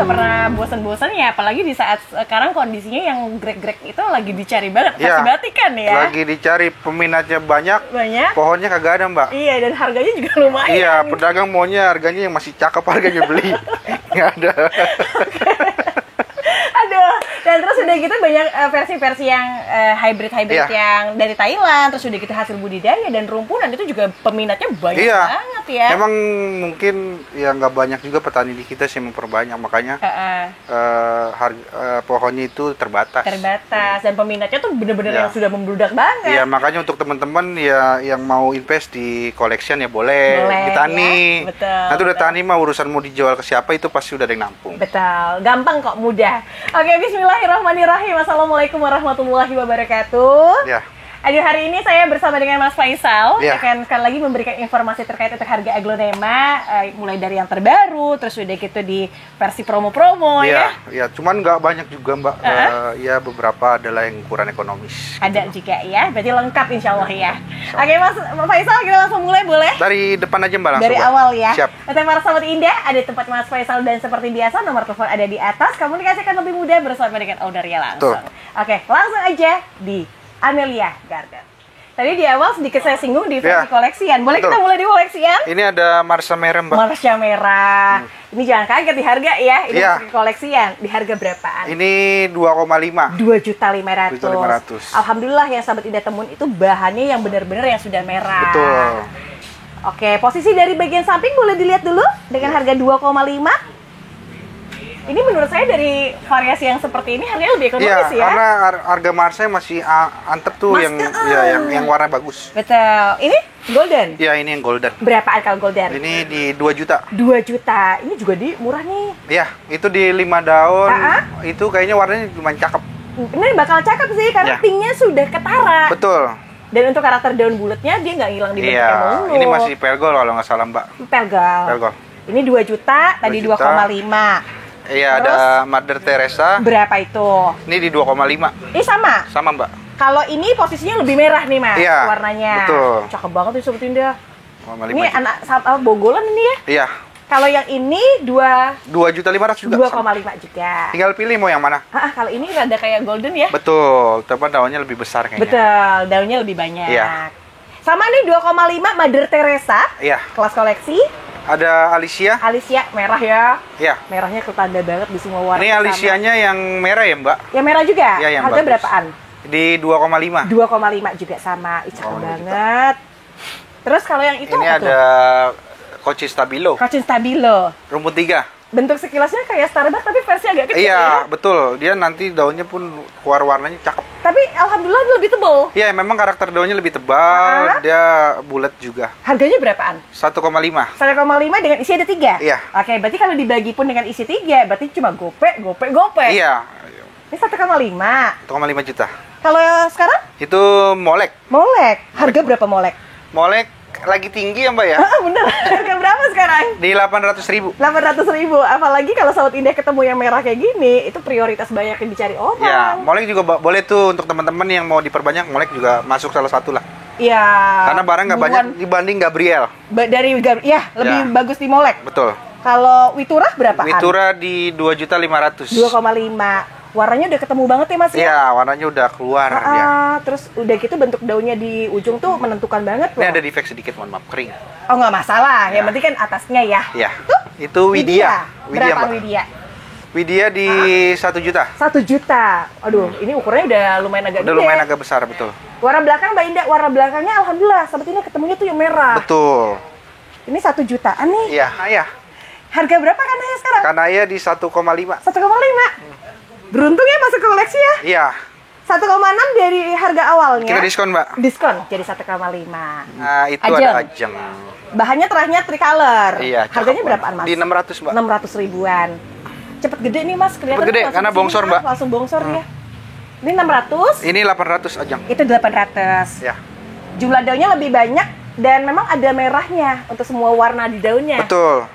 nggak pernah bosan-bosan ya, apalagi di saat sekarang kondisinya yang grek-grek itu lagi dicari banget, versi batik kan ya. Lagi dicari, peminatnya banyak, pohonnya kagak ada Mbak. Iya, dan harganya juga lumayan. Iya, pedagang maunya harganya yang masih cakep, harganya beli. Nggak ada. Aduh, dan terus udah gitu banyak versi-versi yang hybrid-hybrid yang dari Thailand, terus udah gitu hasil budidaya dan rumpunan itu juga peminatnya banyak banget ya. Emang mungkin ya nggak banyak juga petani di kita sih memperbanyak, makanya pohonnya itu terbatas. Dan peminatnya tuh bener-bener yang sudah membludak banget. Iya, makanya untuk teman-teman ya yang mau invest di collection ya boleh ditani. Ya? Betul. Nanti udah tani mah urusan mau dijual ke siapa itu pasti udah ada yang nampung. Betul, gampang kok, mudah. Oke, bismillahirrahmanirrahim. Assalamualaikum warahmatullahi wabarakatuh. Ya. Aduh, hari ini saya bersama dengan Mas Faisal akan sekali lagi memberikan informasi terkait untuk harga aglonema, mulai dari yang terbaru, terus udah gitu di versi promo-promo ya. Iya, cuman nggak banyak juga Mbak. Ya beberapa adalah yang ukuran ekonomis. Ada gitu. Juga ya, berarti lengkap insya Allah ya. Oke Mas Faisal, kita langsung mulai boleh? Dari depan aja Mbak langsung. Dari awal ya. Siap. Untuk para sahabat Indah, ada tempat Mas Faisal dan seperti biasa nomor telepon ada di atas. Komunikasi akan lebih mudah bersama dengan ownernya langsung. Oke, langsung aja di Amelia Garden. Tadi di awal sedikit saya singgung di versi koleksian. Boleh kita mulai di koleksian? Ini ada Marsha merah Mbak. Marsha merah. Ini jangan kaget di harga ya. Ini versi koleksian. Di harga berapaan? Ini 2,5. 2.500.000. Alhamdulillah yang sahabat Indah temuin itu bahannya yang benar-benar yang sudah merah. Betul. Oke, posisi dari bagian samping boleh dilihat dulu dengan harga 2,5. Ini menurut saya dari variasi yang seperti ini harganya lebih ekonomis ya. Karena harga Marsha masih antep tuh yang warna bagus. Betul. Ini golden? Iya, ini yang golden. Berapaan kalau golden? Ini di 2 juta. 2 juta. Ini juga murah nih. Iya, itu di 5 daun. Itu kayaknya warnanya lumayan cakep. Ini bakal cakep sih karena pinknya sudah ketara. Betul. Dan untuk karakter daun bulatnya dia nggak hilang di bentuknya mulu. Ini masih pergol kalau nggak salah Mbak. Pergol. Ini 2 juta, tadi 2,5. Iya, ada Mother Teresa. Berapa itu? Ini di 2,5. Ini sama? Sama Mbak. Kalau ini posisinya lebih merah nih Mas, iya, warnanya. Betul. Cakep banget nih Sobat Indah. 2,5 ini juta. Anak bogolan ini ya? Iya. Kalau yang ini 2.500.000 juga. 2,5 juga. Tinggal pilih mau yang mana. Kalau ini rada kayak golden ya? Betul, tapi daunnya lebih besar kayaknya. Betul, daunnya lebih banyak. Iya. Sama nih 2,5 Mother Teresa. Iya. Kelas koleksi. Ada Alicia. Alicia merah ya. Iya. Merahnya ketanda banget di semua warna. Ini Alicianya yang merah ya Mbak? Yang merah juga? Iya, yang harga bagus. Berapaan? Di 2,5. 2,5 juga sama. Cakep banget. Terus kalau yang itu ini ada Kochi Stabilo. Kochi Stabilo. Rumput 3. Bentuk sekilasnya kayak Starbucks tapi versi agak kecil. Iya, betul. Dia nanti daunnya pun keluar warnanya cakep. Tapi alhamdulillah dia lebih tebal. Iya, memang karakter daunnya lebih tebal. Dia bulat juga. Harganya berapaan? 1,5. 1,5 dengan isi ada 3? Iya. Oke, berarti kalau dibagi pun dengan isi 3, berarti cuma gope. Iya. Ini 1,5. 1,5 juta. Kalau sekarang? Itu molek. Harga berapa molek? Molek lagi tinggi ya Mbak ya? Bener. Harga berapa sekarang? Di 800.000. 800.000. Apalagi kalau Sahabat Indah ketemu yang merah kayak gini, itu prioritas banyak yang dicari orang. Ya, molek juga boleh tuh untuk teman-teman yang mau diperbanyak, molek juga masuk salah satu lah. Iya. Karena barang nggak banyak dibanding Gabriel. Lebih bagus di molek. Betul. Kalau Witura berapaan? Witura di 2.500.000. 2,5. Warnanya udah ketemu banget ya Mas ya? Iya, warnanya udah keluar ya. Terus udah gitu bentuk daunnya di ujung tuh menentukan banget loh. Ini ada defect sedikit, mohon maaf, kering. Oh nggak masalah, yang penting kan atasnya ya. Iya. Itu Widya. Berapa Widya? Widya di 1 juta. 1 juta. Aduh, ini ukurannya udah lumayan agak gede. Udah lumayan agak besar, betul. Warna belakang Mbak Indah, warna belakangnya alhamdulillah Sahabat Indah ketemunya tuh yang merah. Betul. Ini 1 jutaan nih. Iya. Harga berapa kanaya sekarang? Kanaya di 1,5. 1,5. Beruntung ya masuk ke koleksi ya? Iya. 1,6 dari harga awalnya. Kita diskon, Mbak. Diskon jadi 1,5. Nah, itu ada ajeng. Bahannya terahnya tricolor. Iya. Harganya berapaan, Mas? Di 600, Mbak. 600 ribuan. Cepet gede nih, Mas. Kelihatan cepet gede karena bongsor, Mbak. Langsung bongsor ya. Ini 600. Ini 800 ajeng. Itu 800. Ya. Jumlah daunnya lebih banyak dan memang ada merahnya untuk semua warna di daunnya. Betul.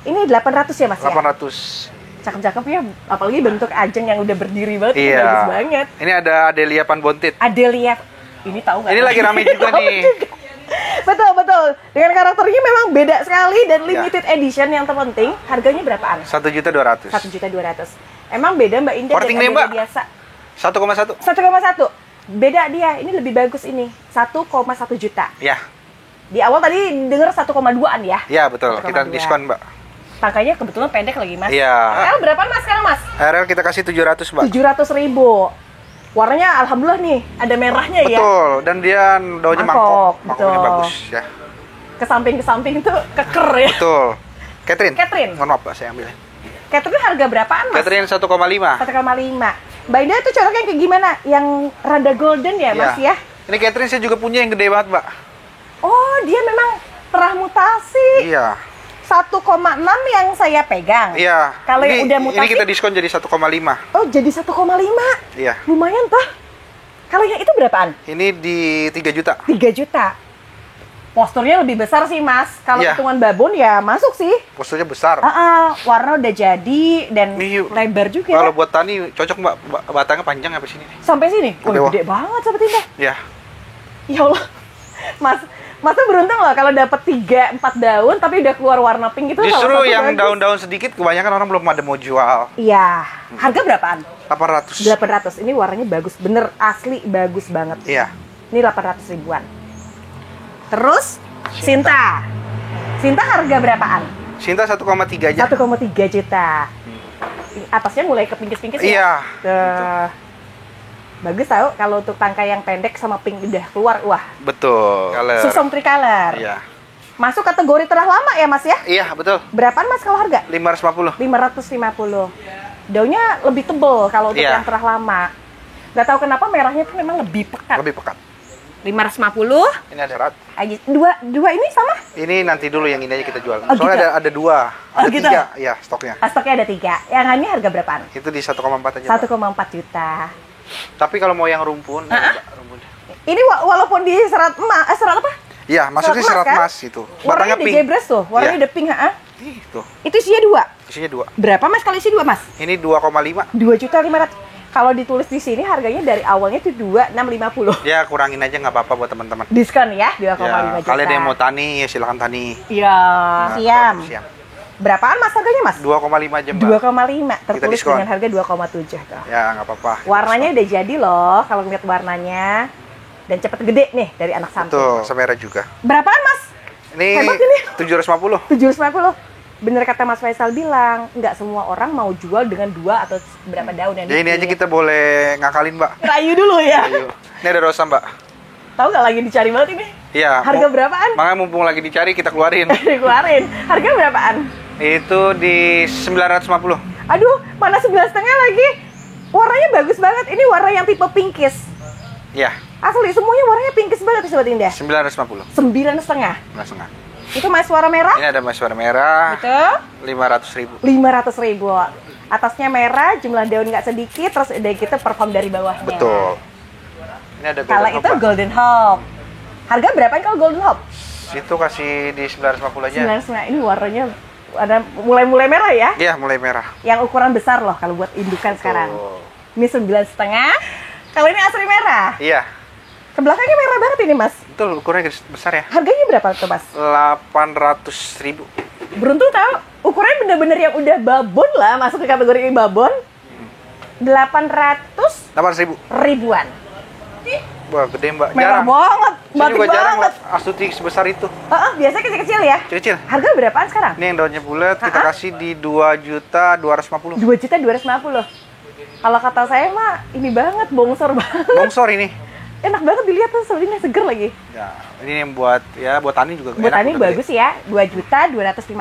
Ini 800 ya, Mas? 800. Cakep-cakep ya, apalagi bentuk ajeng yang udah berdiri banget, iya. Bagus banget. Ini ada Adelia Panbontit. Adelia, ini tahu nggak? Ini lagi rame juga nih. Betul, betul. Dengan karakternya memang beda sekali dan Iya. limited edition yang terpenting. Harganya berapaan? 1.200.000. 1.200.000. Emang beda Mbak Indah Porting dari nih, Mbak. biasa. 1,1. 1,1. Beda dia. Ini lebih bagus ini. 1,1 juta. Ya, Di awal tadi denger 1,2-an ya. ya betul. 1,2. Kita diskon, Mbak. Tangkanya kebetulan pendek lagi, Mas. Iya. RL berapaan Mas sekarang, Mas? RL kita kasih 700, Mbak. 700.000. Warnanya alhamdulillah nih, ada merahnya ya. Betul, dan dia daunnya Mangkok, mangkoknya betul. bagus ya. Ke samping itu keker ya. Betul. Catherine. Catherine. Mohon maaf, Pak, saya ambilin. Catherine harga berapaan, Mas? Catherine 1,5. 1,5. Mbak Indah itu cocoknya kayak gimana? Yang rada golden ya, Mas ya? Ini Catherine saya juga punya yang gede banget, Mbak. Oh, dia memang pernah mutasi. Iya. 1,6 yang saya pegang. Iya. Kalau yang udah Ini mutasi? kita diskon jadi 1,5. Oh, jadi 1,5. Iya. Lumayan toh. Kalau yang itu berapaan? Ini di 3 juta. 3 juta. Posturnya lebih besar sih, Mas. Kalau Iya. hitungan babon ya masuk sih. Posturnya besar. Warna udah jadi dan Nih, lebar juga. Kalau buat tani cocok, Mbak. Batangnya panjang sampai sini nih. Sampai sini. Gede Wah, banget. gede banget Sobat Indah. Ya. Ya Allah. Mas tuh beruntung loh kalau dapat 3-4 daun tapi udah keluar warna pink itu. Justru salah satu yang bagus. daun-daun sedikit kebanyakan orang belum ada mau jual. Iya. Harga berapaan? 800. 800. Ini warnanya bagus, bener asli bagus banget. Iya. Ini 800 ribuan. Terus Sinta. Sinta harga berapaan? Sinta 1,3 aja. 1,3 juta. Atasnya mulai ke pingkis-pingkis ya? Iya. Tuh. Bagus tau kalau untuk tangkai yang pendek sama pink udah keluar. Wah, Betul. Color. Susum tricolor. Iya. Masuk kategori terah lama ya Mas ya? Iya, betul. Berapaan Mas kalau harga? 550. 550. Daunnya lebih tebel kalau untuk Iya. yang terah lama. Gak tahu kenapa merahnya tuh memang lebih pekat. Lebih pekat. 550. Ini ada rat. Dua ini sama? Ini nanti dulu yang ini aja kita jual. Oh, Soalnya gitu? ada 2. Oh, Ada gitu? 3. Iya, stoknya. Stoknya ada 3. Yang ini harga berapaan? Itu di 1,4 aja. Mbak. 1,4 juta. Tapi kalau mau yang rumpun, Mbak, rumpun. Ini walaupun di serat emas, serat apa? Iya, maksudnya serat kan? emas itu. Warnanya Batangnya udah pink. jebres tuh, warnanya Iya. udah pink, ha? Itu. Itu isinya 2. Isinya 2. Berapa Mas kalau isi 2 Mas? Ini 2,5. 2.500.000. Kalau ditulis di sini harganya dari awalnya tuh 2.650. Ya, kurangin aja nggak apa-apa buat teman-teman. Diskon ya, 2,5 Ya, juta. kalian yang mau tani, ya silakan tani. Iya, Nah, siap. siap. Berapaan Mas harganya Mas? 2,5 aja, Mbak. 2,5 tertulis diskon. dengan harga 2,7 tuh. Ya, nggak apa-apa. Warnanya udah jadi loh kalau ngeliat warnanya. Dan cepet gede nih dari anak samping. Tuh, semerah juga. Berapaan Mas? Ini Hebat ini. 750. 750. Bener kata Mas Faisal bilang, nggak semua orang mau jual dengan 2 atau berapa daun yang Ya ini aja kita boleh ngakalin, Mbak. rayu dulu ya. Ayo. Ini ada rosa, Mbak. Tahu nggak lagi dicari banget ini? Iya. Harga berapaan? Makanya mumpung lagi dicari kita keluarin. Dikeluarin. Harga berapaan? Itu di 950. Aduh, mana 11,5 lagi? Warnanya bagus banget. Ini warna yang tipe pinkis. Ya, Asli semuanya warnanya pinkis banget Sobat Indah. 950. 9,5. Langsung. Itu mas warna merah? Ini ada mas warna merah. Betul. 500.000. 500.000. Atasnya merah, jumlah daun nggak sedikit, terus udah gitu perform dari bawahnya. Betul. Ini ada Kalau Golden itu Hope, Mbak. Golden Hope. Harga berapa kalau Golden Hope? Itu kasih di 950 aja. 9,5. Ini warnanya ada mulai merah ya? Iya, mulai merah. Yang ukuran besar loh kalau buat indukan sekarang. Tuh. Ini 9,5. Kalau ini asli merah. Iya. Ke belakangnya merah banget ini mas. Betul, ukurannya besar ya. Harganya berapa tuh mas? 800.000. Beruntung tahu. Ukurannya bener-bener yang udah babon lah. Masuk ke kategori babon. 800 800.000. ribuan. Wah, gede, Mbak. Merah Jarang. banget. Saya Batik juga jarang banget. lihat astuti sebesar itu. Biasanya kecil-kecil ya. Kecil. Harga berapaan sekarang? Ini yang daunnya bulat kita kasih di 2.250.000. 2.250.000. Kalau kata saya mah ini banget, bongsor banget. Bongsor ini. Enak banget dilihat tuh, sebenarnya seger lagi. Ya, ini yang buat tani juga Buat enak, tani udah bagus ya, 2.250.000. gede.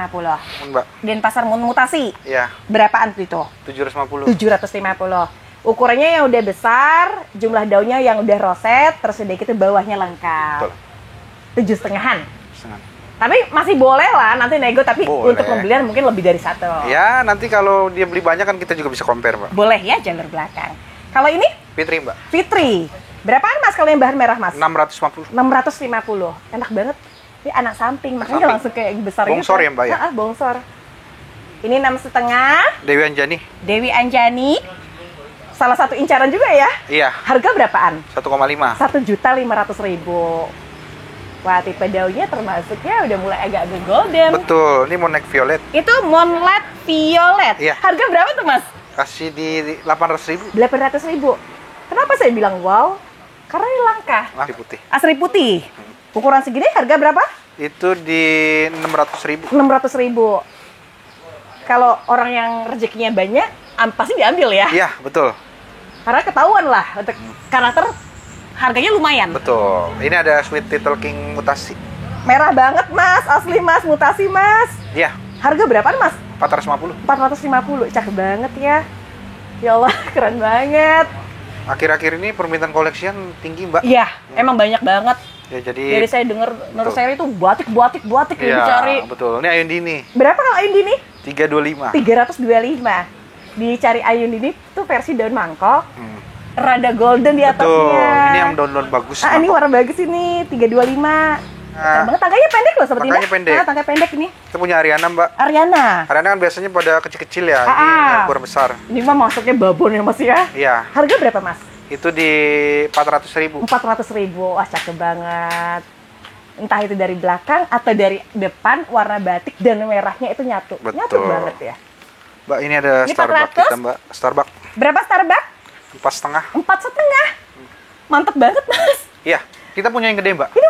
Mbak. Dan pasar mutasi, Iya, berapaan tuh itu? 750. 750. Ukurannya yang udah besar, jumlah daunnya yang udah roset, terus udah gitu bawahnya lengkap. Betul. 7,5. Setengah. Tapi masih boleh lah nanti nego, tapi Boleh. untuk pembelian mungkin lebih dari 1. Ya, nanti kalau dia beli banyak kan kita juga bisa compare, Mbak. Boleh ya jalur belakang. Kalau ini Fitri, Mbak. Fitri. Berapaan mas kalau yang bahan merah mas? 650. 650. Enak banget. Ini anak samping, makanya Samping. langsung kayak besar Bongsor gitu. ya, Mbak, ya? Bongsor. Ini 6,5. Dewi Anjani. Dewi Anjani. Salah satu incaran juga ya. Iya, Harga berapaan? 1,5. 1.500.000. Wah, tipe daunnya termasuknya udah mulai agak-agak golden. Betul, ini Moonlight Violet. Itu Moonlight Violet. Iya. Harga berapa tuh, Mas? Kasih di 800.000. 800.000. Kenapa saya bilang wow? Karena ini langka. Asri putih. Asri putih. Ukuran segini harga berapa? Itu di 600.000. 600.000. Kalau orang yang rezekinya banyak, pasti diambil ya. Iya, betul. Karena ketahuan lah untuk karakter harganya lumayan. Betul. Ini ada Sweet Little King mutasi. Merah banget, Mas. Asli, Mas. Mutasi, Mas. Iya, Harga berapaan, Mas? 450. 450. Cakep banget ya. Ya Allah, keren banget. Akhir-akhir ini permintaan koleksian tinggi, Mbak. Iya, emang banyak banget. Ya, jadi Jadi saya dengar nursery itu batik yang iya, dicari. betul. Ini Ayundini Berapa kalau Ayundini? 325. 325. Dicari Ayundini tuh versi daun mangkok. Hmm. Rada golden di atasnya. Betul. Ini yang daun-daun bagus. Ah, ini mangkok. warna bagus ini, 325. Nah, Banget, tangkanya pendek loh seperti ini. Tangkanya pendek. Nah, tangkanya pendek ini. Kita punya Ariana, Mbak. Ariana. Ariana kan biasanya pada kecil-kecil ya. Ini yang ukuran besar. Ini mah masuknya babon ya, Mas ya. Iya, Harga berapa, Mas? itu di 400.000. 400.000. Wah, cakep banget. Entah itu dari belakang atau dari depan, warna batik dan merahnya itu nyatu. Betul. Nyatu banget ya. Mbak, ini ada Ini Starbucks 400? kita, Mbak. Starbucks Berapa Starbucks? 4,5. 4,5. Mantep banget, Mas. Iya, kita punya yang gede, Mbak. Ini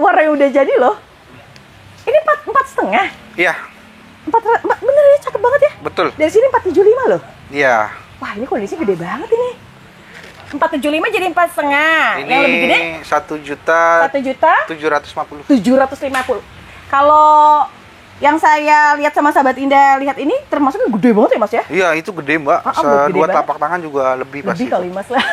warna yang udah jadi loh. Ini 4,5. Iya, 4, bener ya, cakep banget ya. betul. Dari sini 475 loh. Iya. Wah, ini kondisi gede banget ini. 475 jadi 4,5. Ini Yang lebih gede 1.750.000. 1.750. Kalau yang saya lihat sama sahabat Indah lihat ini termasuknya gede banget ya, Mas ya? Iya, itu gede, Mbak. Gede Dua banget. telapak tangan juga lebih pasti. Lebih kali, Mas lah.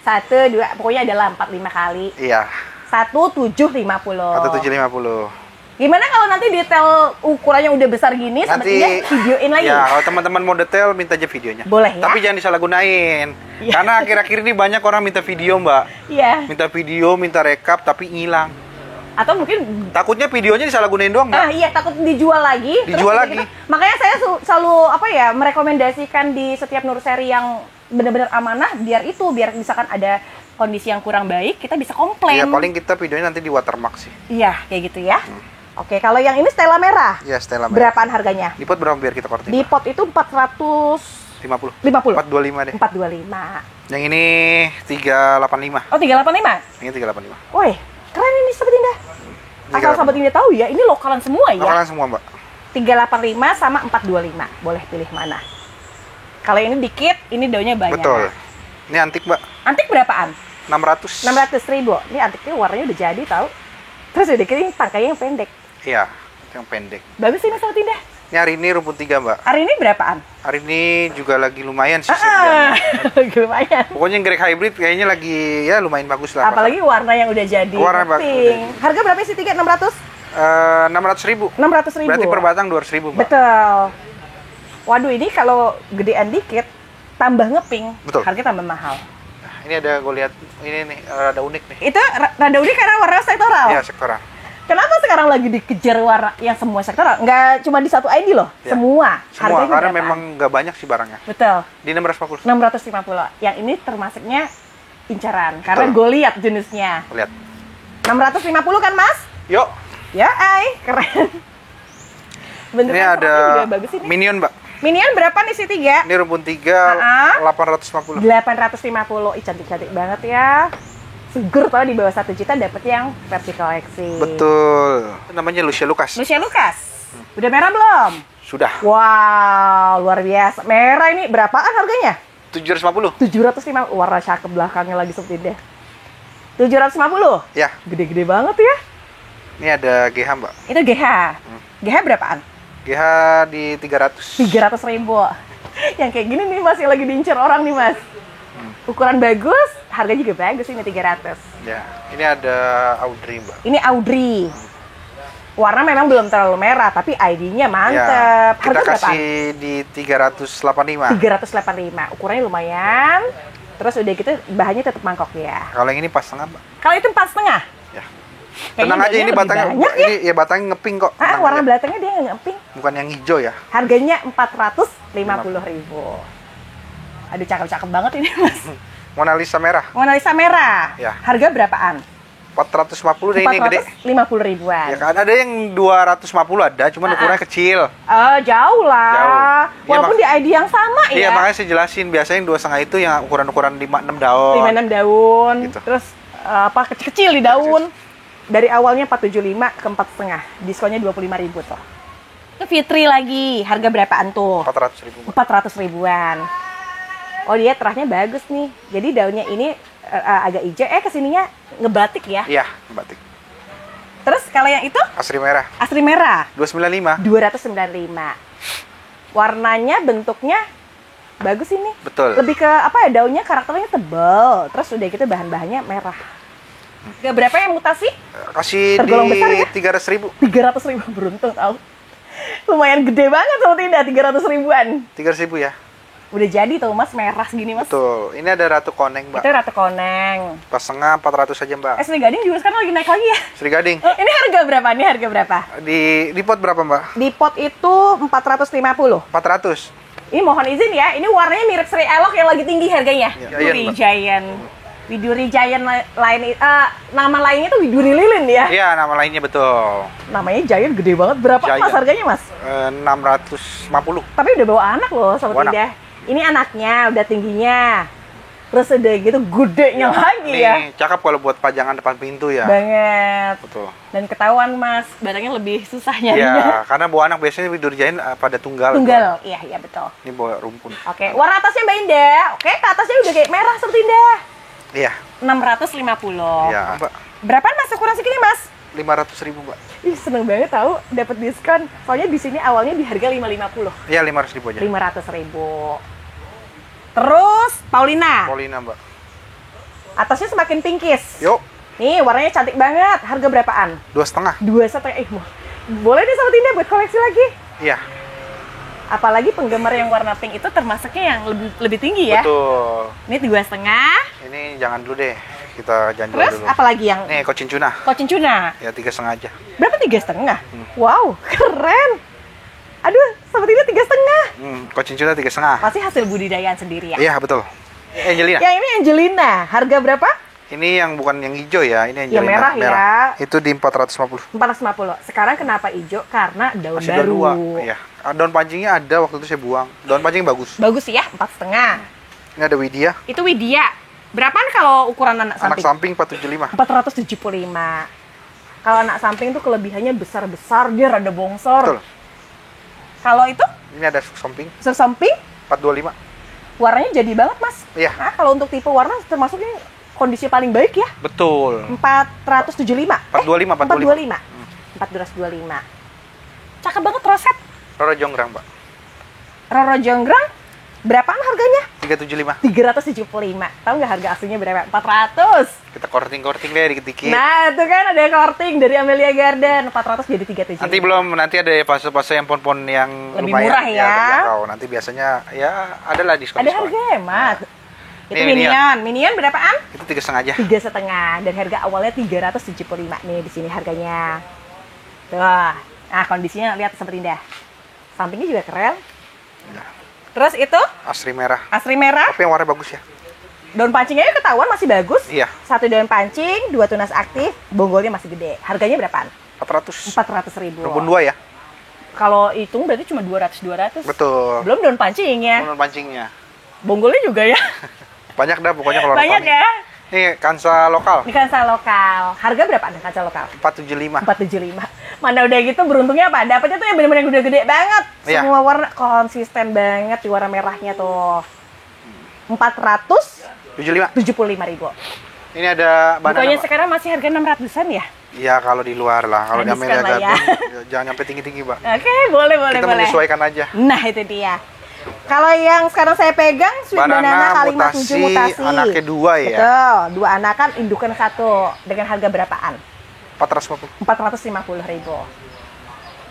1, 2, pokoknya adalah 4-5 kali. Iya, 1.750. 1.750. Gimana kalau nanti detail ukurannya udah besar gini, sahabat Indah videoin lagi? Ya, kalau teman-teman mau detail, minta aja videonya. Boleh ya? Tapi jangan disalahgunain. Iya. Karena akhir-akhir ini banyak orang minta video, Mbak. Iya. Minta video, minta rekap, tapi hilang. Atau mungkin Takutnya videonya disalahgunain doang, Mbak. iya, takut dijual lagi. Dijual terus lagi. Makanya saya selalu merekomendasikan di setiap nursery yang benar-benar amanah, biar misalkan ada kondisi yang kurang baik, kita bisa komplain. Iya, paling kita videonya nanti di watermark sih. Iya, kayak gitu ya. Oke, kalau yang ini Stella merah, Iya, Stella merah. berapaan harganya? Di pot berapa biar kita korting? Di pot itu 450. 50. 425 deh. 425. Yang ini 385. Oh, 385. Ini 385. Woi, keren ini Sobat Indah. Asal Sobat Indah tahu ya, ini lokalan semua ya. Lokalan semua, Mbak. 385 sama 425. Boleh pilih mana. Kalau ini dikit, ini daunnya banyak. Betul. Ini antik, Mbak. Antik berapaan? 600. 600.000. Ini antiknya warnanya udah jadi tahu. Terus udah dikit ini tangkainya yang pendek. Iya, yang pendek. Bagus ini Sobat Indah. Ini hari ini rumput 3, Mbak. Hari ini berapaan? Hari ini juga lagi lumayan sih sebenarnya. Lumayan. Pokoknya yang grek hybrid kayaknya lagi ya lumayan bagus lah. Apalagi warna yang udah jadi. Warna pink. Harga berapa sih tiket? 600? 600.000. 600.000. Berarti per batang 200.000, Mbak. Betul. Waduh, ini kalau gedean dikit tambah ngeping, Betul. harga tambah mahal. Ini ada gue lihat ini nih rada unik nih. Itu rada unik karena warna sektoral. Iya, sektoral. Kenapa sekarang lagi dikejar warna yang semua sektoral? Nggak cuma di satu ID loh, Ya. semua. Semua Harganya karena berapaan? memang nggak banyak sih barangnya. Betul. Di 650. 650. Yang ini termasuknya incaran karena Betul. gue lihat jenisnya. Lihat. 650 kan, Mas? Yuk. Ya, keren. Bentuknya Ini ada juga bagus ini. Minion, Mbak. Minion berapa nih si 3? Ini rumpun 3 850. 850. Ih, cantik-cantik banget ya. Seger tau di bawah 1 juta dapet yang versi koleksi. Betul. Itu namanya Lucia Lucas. Lucia Lucas. Udah merah belum? Sudah. Wow, luar biasa. Merah ini berapaan harganya? 750. 750. Warna cakep belakangnya lagi seperti deh. 750. Ya. Gede-gede banget ya. Ini ada GH, Mbak. Itu GH. GH berapaan? GH di 300. 300.000. Yang kayak gini nih masih lagi diincar orang nih, Mas. Ukuran bagus, harga juga bagus ini 300. Ya. Ini ada Audrey, Mbak. Ini Audrey. Warna memang belum terlalu merah, tapi ID-nya mantep. Ya, kita Harga kasih berapaan? di 385. 385. Ukurannya lumayan. Terus udah gitu bahannya tetap mangkok ya. Kalau yang ini pas tengah, Mbak. Kalau itu 4,5. Ya. Kayaknya Tenang aja, ini lebih batangnya banyak ya. ini ya batangnya ngeping kok. Tenang Warna aja. belakangnya dia ngeping. Bukan yang hijau ya. Harganya 450.000. Aduh, cakep-cakep banget ini, Mas. Mona Lisa merah. Mona Lisa merah. Ya. Harga berapaan? 450 deh ini gede. 450 ribuan. Ya kan ada yang 250 ada, cuman ukurannya kecil. Jauh lah. Jauh. Walaupun di ID yang sama ya. Iya, makanya saya jelasin biasanya yang 2,5 itu yang ukuran-ukuran 5-6 daun. 5-6 daun. Gitu. Terus kecil-kecil di daun. Dari awalnya 475 ke 4,5. Diskonnya 25.000 tuh. Itu Fitri lagi. Harga berapaan tuh? 400.000. 400 ribuan. Oh, dia terahnya bagus nih. Jadi daunnya ini agak hijau. Kesininya ngebatik ya? Iya, batik. Terus kalau yang itu? Asri merah. Asri merah. 295. 295. Warnanya, bentuknya bagus ini. Betul. Lebih ke apa ya, daunnya karakternya tebal. Terus udah gitu bahan-bahannya merah. Gak berapa yang mutasi? Kasih Tergolong di besar ya? 300.000. 300.000, beruntung tau. Lumayan gede banget sama Tinda, 300 ribuan. 300.000 ya. Udah jadi tuh Mas, merah segini Mas. Betul. Ini ada Ratu Koneng, Mbak. Itu Ratu Koneng. Pas setengah 400 aja, Mbak. Sri Gading juga sekarang lagi naik lagi ya. Sri Gading. Ini harga berapa? Ini harga berapa? Di pot berapa, Mbak? Di pot itu 450. 400. Ini mohon izin ya, ini warnanya mirip Sri Elok yang lagi tinggi harganya. Giant, Mbak. Giant. Widuri Giant lain, nama lainnya tuh Widuri Lilin ya? Iya, nama lainnya betul. Namanya Giant gede banget. Berapa Giant. Mas harganya Mas? 650. Tapi udah bawa anak loh Sobat Bawa anak. Indah. Ini anaknya udah tingginya. Terus udah gitu gedenya lagi Nih, ya. cakep kalau buat pajangan depan pintu ya. Banget. Betul. Dan ketahuan Mas, barangnya lebih susah Iya, nyarinya. karena bawa anak biasanya Widuri Giant pada tunggal. Tunggal, iya betul. Ini bawa rumpun. Oke, warna atasnya Mbak Indah. Oke, ke atasnya udah kayak merah Sobat Indah. Iya. 650. Iya, Mbak. Berapaan Mas ukuran segini Mas? 500.000, Mbak. Ih, seneng banget tahu dapat diskon. Soalnya di sini awalnya di harga 550. Iya, 500.000 aja. 500.000. Terus Paulina. Paulina, Mbak. Atasnya semakin pinkis. Yuk, Nih, warnanya cantik banget. Harga berapaan? 2,5. 2,5. Boleh nih Sobat Indah buat koleksi lagi. Iya. Apalagi penggemar yang warna pink itu termasuknya yang lebih tinggi ya. Betul. Ini 2,5. Ini jangan dulu deh. Kita jangan jual Terus dulu. apalagi yang Nih, kocin tuna. kocin tuna? Ya, 3,5 aja. Berapa 3,5? Wow, keren. Aduh, Sobat Indah 3,5. Kocin tuna 3,5. Pasti hasil budidayaan sendiri ya. Iya, betul. Angelina. Yang ini Angelina, harga berapa? Ini yang bukan yang hijau ya, ini Yang Angelina. merah ya. Itu di 450. 450. Sekarang kenapa hijau? Karena daun Masih baru. daun 2. Iya. Daun pancingnya ada, waktu itu saya buang. Daun pancing bagus. Bagus ya, 4,5. Ini ada Widya. Itu Widya. Berapaan kalau ukuran anak Anak samping? samping 475. 475. Kalau anak samping itu kelebihannya besar-besar, dia rada bongsor. Betul. Kalau itu Ini ada samping samping 425. warnanya jadi banget Mas. Iya. Nah, kalau untuk tipe warna termasuknya kondisi paling baik ya. Betul. 475. 425, 425. 425. Cakep banget roset. Roro Jonggrang, Mbak. Roro Jonggrang berapaan harganya? 375. 375. Tahu nggak harga aslinya berapa? 400. Kita korting-korting deh dikit-dikit. Nah, itu kan ada korting dari Amelia Garden. 400 jadi 375. Nanti ada fase-fase yang pon-pon yang Lebih lumayan murah ya. terjangkau. Nanti biasanya ya adalah diskon. Ada harga hemat. Itu Ini Minion. Minion berapaan? Itu 3,5 aja. 3,5. Dan harga awalnya 375 nih di sini harganya. Tuh. Nah, kondisinya lihat seperti indah. Sampingnya juga keren. Ya. Terus itu Asri merah. asri merah. Tapi yang warna bagus ya. Daun pancingnya ketahuan masih bagus. Iya. 1 daun pancing, 2 tunas aktif, bonggolnya masih gede. Harganya berapaan? 400. 400.000. Rumpun 2 ya. Kalau hitung berarti cuma 200. Betul. Belum daun pancingnya. Rumpun pancingnya. Bonggolnya juga ya. Banyak dah pokoknya kalau Banyak Rotoni. ya. Ini kansa lokal Ini kaca lokal. Harga berapa nih kaca lokal? 475. 475. Mana udah gitu beruntungnya apa? Dapatnya tuh yang bener-bener gede-gede banget. Iya. Semua warna konsisten banget di warna merahnya tuh. 475.000. 75. Ini ada Bukannya banana, Pak. sekarang masih harga 600-an ya? Iya, kalau di luar lah. Kalau di Habiskan Amelia lah ya. Garden jangan sampai tinggi-tinggi, Mbak. Oke, boleh. Kita menyesuaikan aja. Nah, itu dia. Kalau yang sekarang saya pegang, Sweet Banana Kalimat 7 mutasi. Anaknya 2 ya. Betul, 2 anakan, indukan 1. Dengan harga berapaan? 450. 450.000.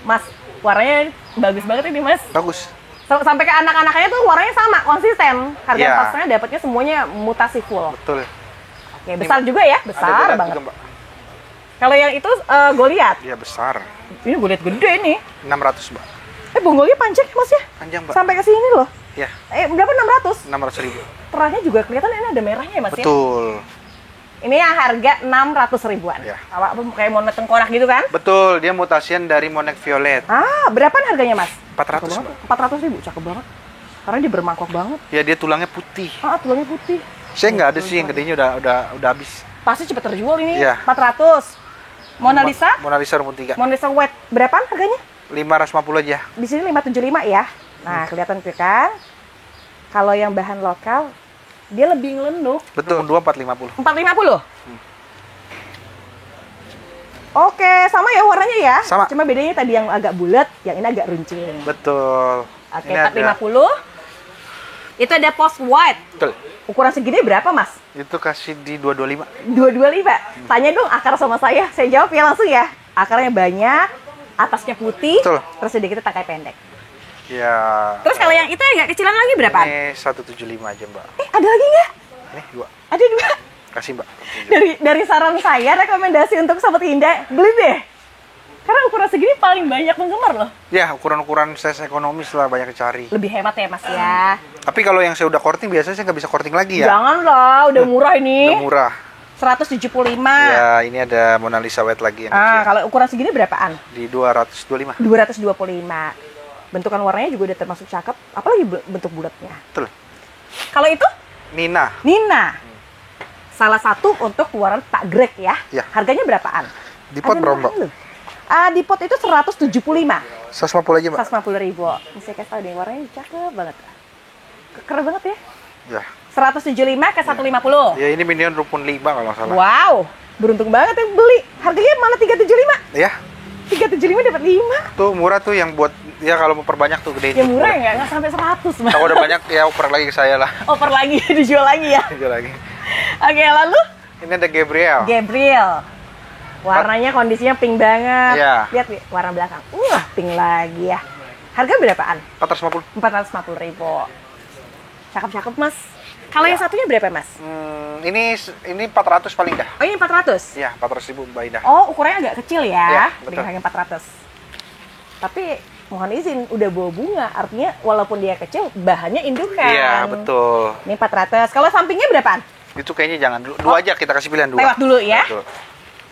Mas, warnanya bagus banget ini, Mas. Bagus. Sampai ke anak-anaknya tuh warnanya sama, konsisten. Harga Iya. pasnya dapatnya semuanya mutasi full. Betul. Oke, besar juga ya, besar Ada banget. juga, Mbak. Kalau yang itu Goliath. Iya, besar. Ini Goliath gede nih. 600, Mbak. Bonggolnya panjang, Mas ya? Panjang, Mbak. Sampai ke sini loh. Iya, Berapa 600? 600.000. Terahnya juga kelihatan ini ada merahnya ya, Mas ya? Betul. Ini yang harga 600 ribuan. Ya. Apa kayak monet tengkorak gitu kan? Betul, dia mutasian dari Monek Violet. Ah, berapaan harganya, Mas? 400, Cakep Mbak. banget. 400 ribu, cakep banget. Karena dia bermangkok banget. Ya dia tulangnya putih. Ah, tulangnya putih. Saya nggak ada sih, yang gedenya udah habis. Pasti cepet terjual ini. Iya. 400. Mona Lisa? Mona Lisa rumpun 3. Mona Lisa White. Berapaan harganya? 550 aja. Di sini 575 ya. Nah, kelihatan tuh kan. Kalau yang bahan lokal, dia lebih ngelenduk. Betul, 2450. 450? Oke, sama ya warnanya ya? Sama. Cuma bedanya tadi yang agak bulat, yang ini agak runcing. Betul. Oke, Ini ada- 450. Itu ada post white. Betul. Ukuran segini berapa, Mas? Itu kasih di 225. 225. Tanya dong akar sama saya. Saya jawab ya langsung ya. Akarnya banyak, atasnya putih, Betul. terus sedikit tangkai pendek. Ya. Terus kalau yang itu agak kecilan lagi berapaan? Ini 175 aja, Mbak. Ada lagi nggak? Ini 2. Ada 2. Kasih, Mbak. Dari saran saya, rekomendasi untuk Sobat Indah, beli deh. Karena ukuran segini paling banyak penggemar loh. Ya, ukuran-ukuran size ekonomis lah banyak dicari. Lebih hemat ya, Mas ya. Tapi kalau yang saya udah korting biasanya saya nggak bisa korting lagi ya. Janganlah, udah murah ini. Udah murah. 175. Ya, ini ada Mona Lisa White lagi yang Ah, kecil. kalau ukuran segini berapaan? Di 225. 225. Bentukan warnanya juga udah termasuk cakep, apalagi bentuk bulatnya. Betul. Kalau itu Nina. Nina. Salah satu untuk keluaran Pak Greg ya. Ya. Harganya berapaan? Di pot Ada berapa, Mbak? mahal loh. Di pot itu 175. 150 aja, Mbak. 150 ribu. Ini saya kasih tau deh, warnanya cakep banget. Keren banget ya. Ya. 175 ke 150. Ya, ini minion rumpun 5 kalau nggak salah. Wow, beruntung banget yang beli. Harganya malah 375. Ya, 375 dapat 5. tuh murah tuh yang buat ya kalau mau perbanyak tuh gede. Ya murah nggak sampai 100, Mas. Kalau udah banyak ya oper lagi ke saya lah. Oper lagi, dijual lagi ya. Itu lagi. Oke, lalu Ini ada Gabriel. Gabriel. Warnanya kondisinya pink banget. Iya. Lihat nih, warna belakang. Pink lagi ya. Harga berapaan? 450. 450 ribu. Cakep-cakep, Mas. Kalau yang satunya berapa, Mas? Ini 400 paling dah. Oh, ini 400? Ya, 400.000 Mbak Ida. Oh, ukurannya agak kecil Iya, ya. betul. Dengan harga 400. Tapi mohon izin, udah bawa bunga. Artinya walaupun dia kecil, bahannya indukan. Iya, betul. Ini 400. Kalau sampingnya berapaan? Itu kayaknya jangan dulu. Dua aja kita kasih pilihan 2. Lewat dulu ya. Betul.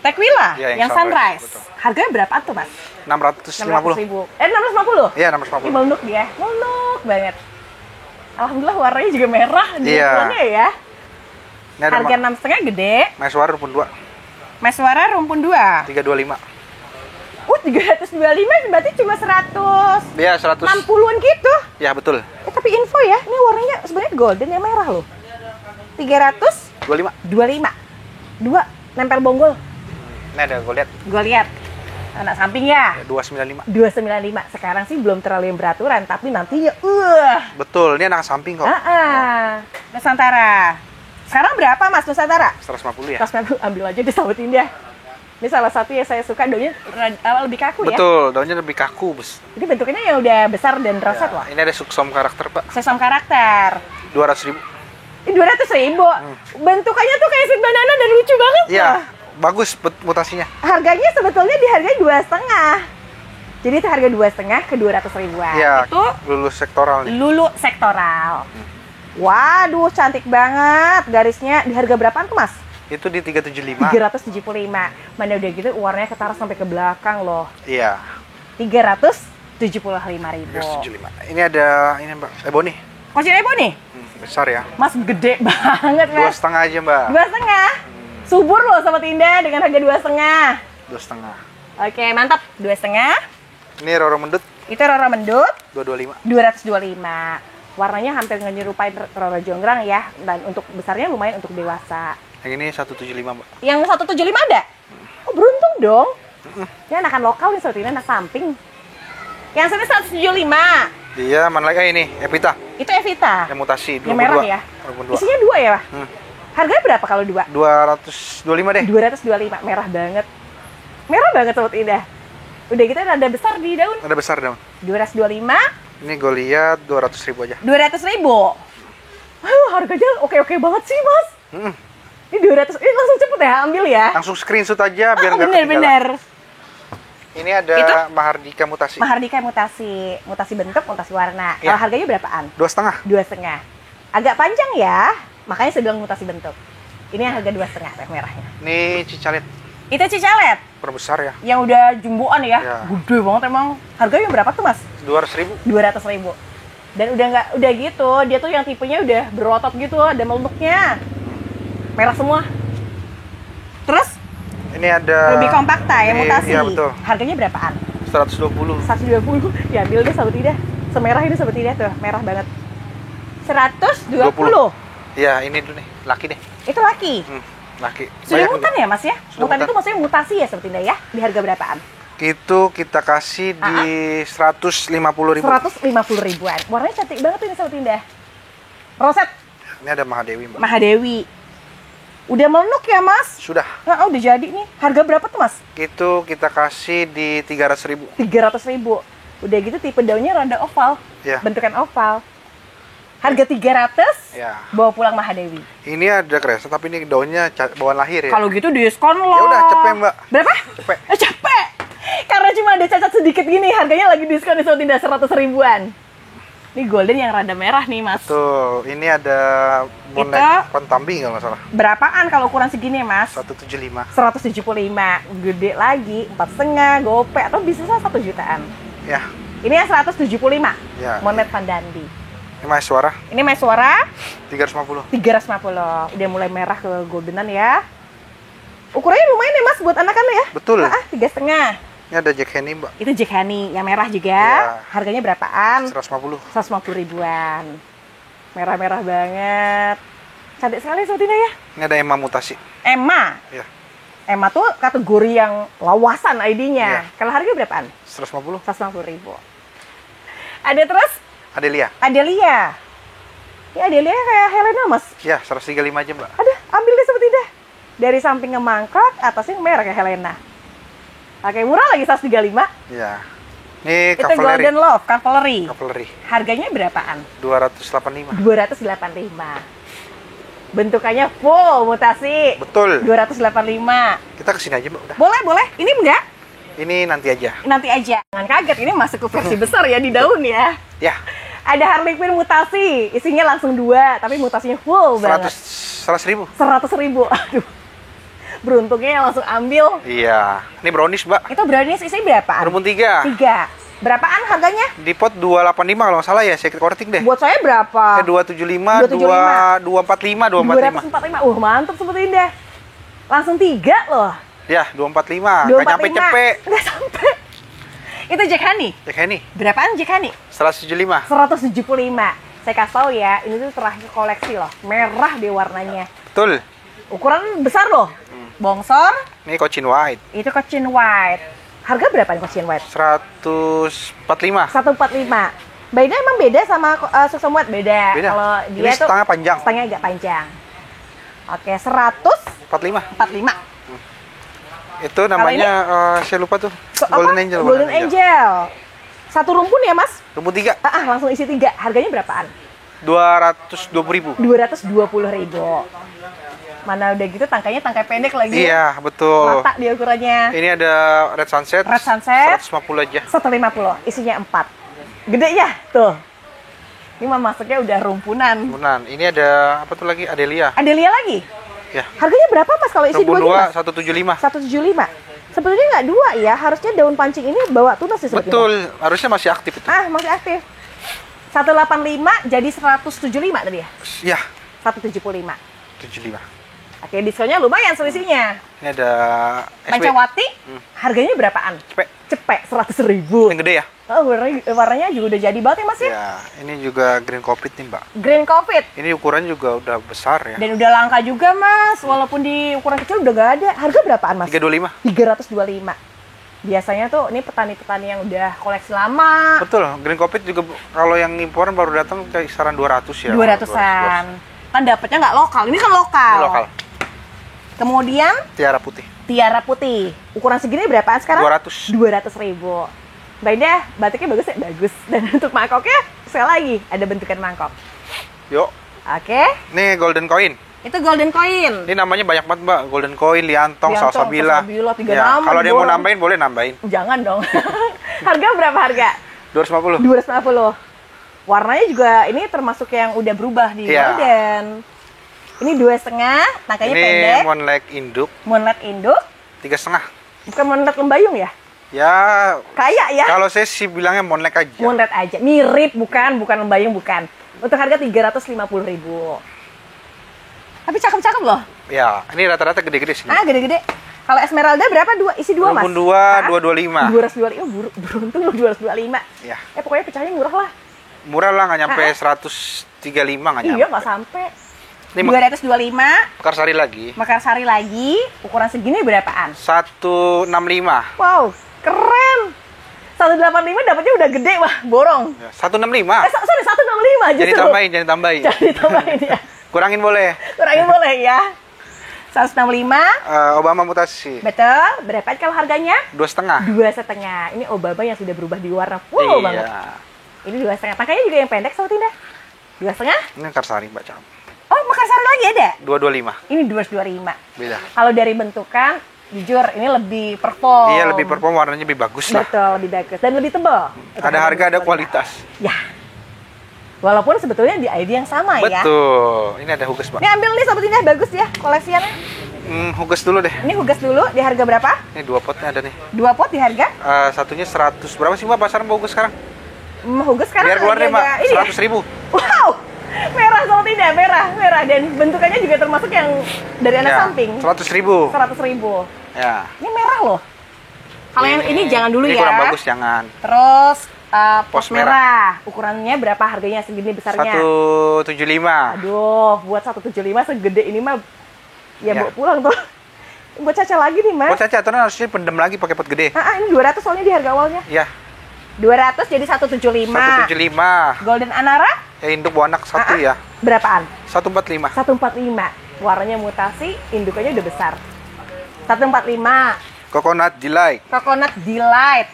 Tequila, Iya, yang yang sunrise. sunrise, betul. Harganya berapaan tuh, Mas? 650. 600.000. 650? Iya, Ini 650. melunuk dia. Melunuk banget. Alhamdulillah warnanya juga merah di Iya. ukurannya ya. Ini ada Harga 6,5 gede. Meswar rumpun 2. Meswara rumpun 2. 325. 325 berarti cuma 160-an Iya, 100. gitu. Ya, betul. Tapi info ya, ini warnanya sebenarnya golden yang merah loh. 325. 25. 2 nempel bonggol. Ini ada gue lihat Gue lihat. Anak samping ya. 295. 295. Sekarang sih belum terlalu yang beraturan, tapi nantinya Betul, ini anak samping kok. Nusantara. Sekarang berapa, Mas, Nusantara? 150 ya. 150, ambil aja disahutin dia. Ini salah satu yang saya suka, daunnya lebih kaku ya. Betul, daunnya lebih kaku, Bos. Ini bentuknya yang udah besar dan roset loh. Ini ada suksom karakter, Pak. Sesam karakter. 200.000. Ini 200.000. Bentukannya tuh kayak sweet banana dan lucu banget Iya, loh. bagus mutasinya. Harganya sebetulnya di harga 2,5. Jadi itu harga 2,5 ke 200.000-an. Iya, Itu lulus sektoral nih. lulu sektoral. Waduh, cantik banget. Garisnya di harga berapaan tuh, Mas? Itu di 375. 375. Mana udah gitu warnanya ketara sampai ke belakang loh. Iya, 375.000. 375. Ini ada ini, Mbak. Ebony. Masih Ebo nih? Besar ya. Mas gede banget, Mas. 2,5 aja, Mbak. 2,5. Subur loh Sobat Indah dengan harga 2,5. 2,5. Oke, mantap. 2,5. Ini Roro Mendut Itu Roro Mendut 225. 225. Warnanya hampir menyerupai Roro Jonggrang ya. Dan untuk besarnya lumayan untuk dewasa. Yang ini 175, Mbak. Yang 175 ada? Oh, beruntung dong. Ini anakan lokal nih Sobat Indah, anak samping. Yang sini 175. Dia mana lagi ini? Evita. Itu Evita. Yang mutasi Yang merah ya? Rumpun 2. Isinya 2 ya, Pak? Harganya berapa kalau 2? 225 deh. 225. Merah banget. Merah banget Sobat Indah. Udah gitu ada besar di daun. Ada besar daun. 225. Ini gue lihat 200.000 aja. 200.000. Harganya oke-oke banget sih, Mas. Ini 200. Ini langsung cepet ya, ambil ya. Langsung screenshot aja biar nggak ketinggalan. Bener-bener. Ini ada Itu? Mahardika mutasi. Mahardika mutasi bentuk, mutasi warna. Ya. Kalau harganya berapaan? 2,5. 2,5. Agak panjang ya, makanya saya bilang mutasi bentuk. Ini yang harga 2,5 teh merahnya. Ini cicalit Itu cicalet perbesar ya. yang udah jumboan ya. Ya. Gede banget emang. Harganya berapa tuh, Mas? 200.000. 200.000. Dan udah gitu, dia tuh yang tipenya udah berotot gitu, ada meluknya. Merah semua. Terus Ini ada lebih kompakta yang ini, mutasi. Iya betul. Harganya berapaan? 120. 120. Ya, ambil deh sahabat Ida. Semerah ini sahabat Ida tuh, merah banget. 120. Ya, ini dulu nih, laki deh. Itu laki. Laki. Sudah Banyak mutan juga. ya, Mas ya? Sudah Mutan mutan. itu maksudnya mutasi ya sahabat Ida ya? Di harga berapaan? Itu kita kasih di 150.000. 150 ribuan. Warnanya cantik banget ini sahabat Indah. Roset Ini ada Mahadewi, Mbak. Mahadewi. Udah melunuk ya, Mas? Sudah. Nah, udah jadi nih. Harga berapa tuh, Mas? Itu kita kasih di 300.000. 300.000. Udah gitu tipe daunnya rada oval. Ya. Bentukan oval. Harga 300. Ya. Bawa pulang Mahadewi. Ini ada kresek tapi ini daunnya bawaan lahir ya. Kalau gitu diskon loh. Ya udah, cepet, Mbak. Berapa? Cepet. Cepet. Karena cuma ada cacat sedikit gini, harganya lagi diskon di Sotinda 100 ribuan. Ini golden yang rada merah nih, Mas. Tuh, ini ada monet Itu- Kontambi kalau nggak salah. Berapaan kalau ukuran segini, Mas? 175. 175. Gede lagi, 4,5, gope, atau bisa 1 jutaan. Ya. Ini yang 175. Ya. Monet Pandandi. Ini Mas Suara Ini Maiswara 350. 350. Udah mulai merah ke goldenan ya. Ukurannya lumayan ya, Mas, buat anak-anak ya? Betul. 3,5. Ini ada Jack Henny, Mbak. Itu Jack Honey yang merah juga. Iya. Harganya berapaan? 150. 150 ribuan. Merah-merah banget. Cantik sekali Sotina ya. Ini ada Emma Mutasi. Emma. Ya. Emma tuh kategori yang lawasan ID-nya. Iya. Kalau harga berapaan? 150. 150 ribu. Ada terus Adelia. Adelia. Ini Adelia kayak Helena, Mas. Ya, 135 aja, Mbak. Ada, ambil deh seperti dah. Dari sampingnya mangkrak, atasnya merah kayak Helena. Oke, murah lagi 135. Ya. Ini Itu Cavalry. Golden Love, Cavalry. Cavalry. Harganya berapaan? 285. 285. Bentukannya full mutasi. Betul. 285. Kita kesini aja, Mbak. Udah. Boleh, boleh. Ini enggak? Ini nanti aja. Nanti aja. Jangan kaget, ini masuk ke versi besar ya di daun ya. Ya. Ada Harley Quinn mutasi, isinya langsung 2, tapi mutasinya full banget. 100.000. 100.000. Aduh. Beruntungnya yang langsung ambil. Iya. Ini brownies, Mbak. Itu brownies isinya berapaan? Rumpun 3. 3. Berapaan harganya? Di pot 285 kalau nggak salah ya, secret korting deh. Buat saya berapa? 275, 275. 245. 245. Mantap seperti Indah. Langsung 3 loh. Ya, 245. Nggak nyampe 245. cepet. Nggak sampai. Itu Jack Honey. Jack Henny, Berapaan Jack Honey? 175. 175. Saya kasih tahu ya, ini tuh terakhir koleksi loh. Merah deh warnanya. Betul. Ukuran besar loh. Bongsor, Ini Cochin White. itu Cochin White. Harga berapa nih Cochin White? 145. 145. Beda emang beda sama Susum White? Beda. Beda. Kalau Ini dia tuh setengah panjang. setengahnya agak panjang. Oke, 145. 45. Itu namanya saya lupa tuh. Golden Angel. Golden Angel. Satu rumpun ya, Mas? Rumpun 3. Langsung isi 3. Harganya berapaan? 220.000. 220.000. Mana udah gitu tangkainya tangkai pendek lagi. Iya, betul. Mata dia ukurannya. Ini ada Red Sunset. Red Sunset. 150 aja. 150. Isinya 4. Gede ya? Tuh. Ini mah masuknya udah rumpunan. Kemudian ini ada apa tuh lagi? Adelia. Adelia lagi? Ya. Harganya berapa, Mas, kalau isi Rumpun 2 2 175. 175. Sebetulnya nggak 2 ya, harusnya daun pancing ini bawa tunas sih sebetulnya. Betul, harusnya masih aktif itu. Masih aktif. 185 jadi 175 tadi ya? Ya, 175. 75. Oke, diskonnya lumayan selisihnya. Ini ada SB. Pancawati, harganya berapaan? Cepet. Cepet, 100.000. Yang gede ya? Oh, warnanya juga udah jadi banget ya, Mas ya? Ya, ini juga green coffee nih, Mbak. Green Covid. Ini ukuran juga udah besar ya. Dan udah langka juga, Mas. Walaupun di ukuran kecil udah gak ada. Harga berapaan, Mas? 325. 325. Biasanya tuh ini petani-petani yang udah koleksi lama. Betul, green coffee juga kalau yang imporan baru datang ke kisaran 200 ya. 200-an. Kan dapetnya nggak lokal. Ini kan lokal. Ini lokal. Kemudian Tiara putih. tiara putih. Ukuran segini berapaan sekarang? 200. 200.000. Mbak Indah, batiknya bagus ya? Bagus. Dan untuk mangkoknya, sekali lagi ada bentukan mangkok. Yuk. Oke. Nih golden coin. Itu golden coin. Ini namanya banyak banget, Mbak. Golden coin, liantong, Liantong, salsabila. salsabila, 3 Ya, nama kalau dia mau diborong. nambahin boleh nambahin. Jangan dong. Harga berapa harga? 250. 250. Warnanya juga ini termasuk yang udah berubah di Iya. golden. Ini 2,5, tangkanya Ini pendek. Moonlight induk, Moonlight induk. 3,5. Bukan moonlight lembayung ya? Ya, Kayak ya? kalau saya sih bilangnya Moonlight aja. Moonlight aja. Mirip, bukan lembayung, bukan. Untuk harga 350.000. Tapi cakep-cakep loh. Ya, ini rata-rata gede-gede sih. Ah, gede-gede. Kalau Esmeralda berapa? Isi 2, Mas? Rumpun 2, 225. 225. Beruntung loh 225. Ya, Pokoknya pecahnya murah lah. murah lah, nggak nyampe 135 nggak nyampe. Iya, nggak sampai. Ini 225. Mekarsari lagi. Mekarsari lagi. Ukuran segini berapaan? 165. Wow, keren. 185 dapatnya udah gede, wah, borong. Ya, 165. Sorry, 165 justru. Jadi tambahin, jangan tambahin. Jadi tambahin ya. Kurangin boleh. Kurangin boleh ya. 165. Obama mutasi. Betul. Berapa kalau harganya? 2,5. 2,5. Ini Obama yang sudah berubah di warna full Iya. banget. Ini 2,5. Tangkanya juga yang pendek, Sobat Indah. 2,5. Ini Mekarsari, Mbak Cam. Oh, Mekarsari lagi ada? 225. Ini 225. Beda. Kalau dari bentukan, jujur ini lebih perform. Iya, lebih perform, warnanya lebih bagus lah. Betul, lebih bagus dan lebih tebal. Ada harga, ada kualitas. Ya. Walaupun sebetulnya di ID yang sama ya. Betul. Ini ada Huges, Mbak. Ini ambil nih Sobat Indah, bagus ya koleksiannya. Huges dulu deh. Ini Huges dulu, di harga berapa? Ini 2 potnya ada nih. 2 pot di harga? Satunya 100. Berapa sih, Mbak, pasaran Huges sekarang? Huges sekarang Biar keluar deh, Mbak. ini ya? 100.000. Wow, merah Sobat Indah, merah dan bentukannya juga termasuk yang dari anak Ya, samping. 100.000. 100.000. Ya. Ini merah loh. Kalau yang ini jangan dulu ini ya. kurang bagus, jangan. Terus pos Pos merah. Ukurannya berapa harganya segini besarnya? 175. Aduh, buat 175 segede ini mah ya, Ya. bawa pulang tuh. Buat Caca lagi nih, Mas. Pot caca aturan harusnya pendem lagi pakai pot gede. Ini 200 soalnya di harga awalnya. Ya, 200 jadi 175. 175. Golden Anara Ya, induk boanak satu ya. berapaan? 145. 145. Warnanya mutasi, indukannya udah besar. 145. Coconut Delight. Coconut Delight.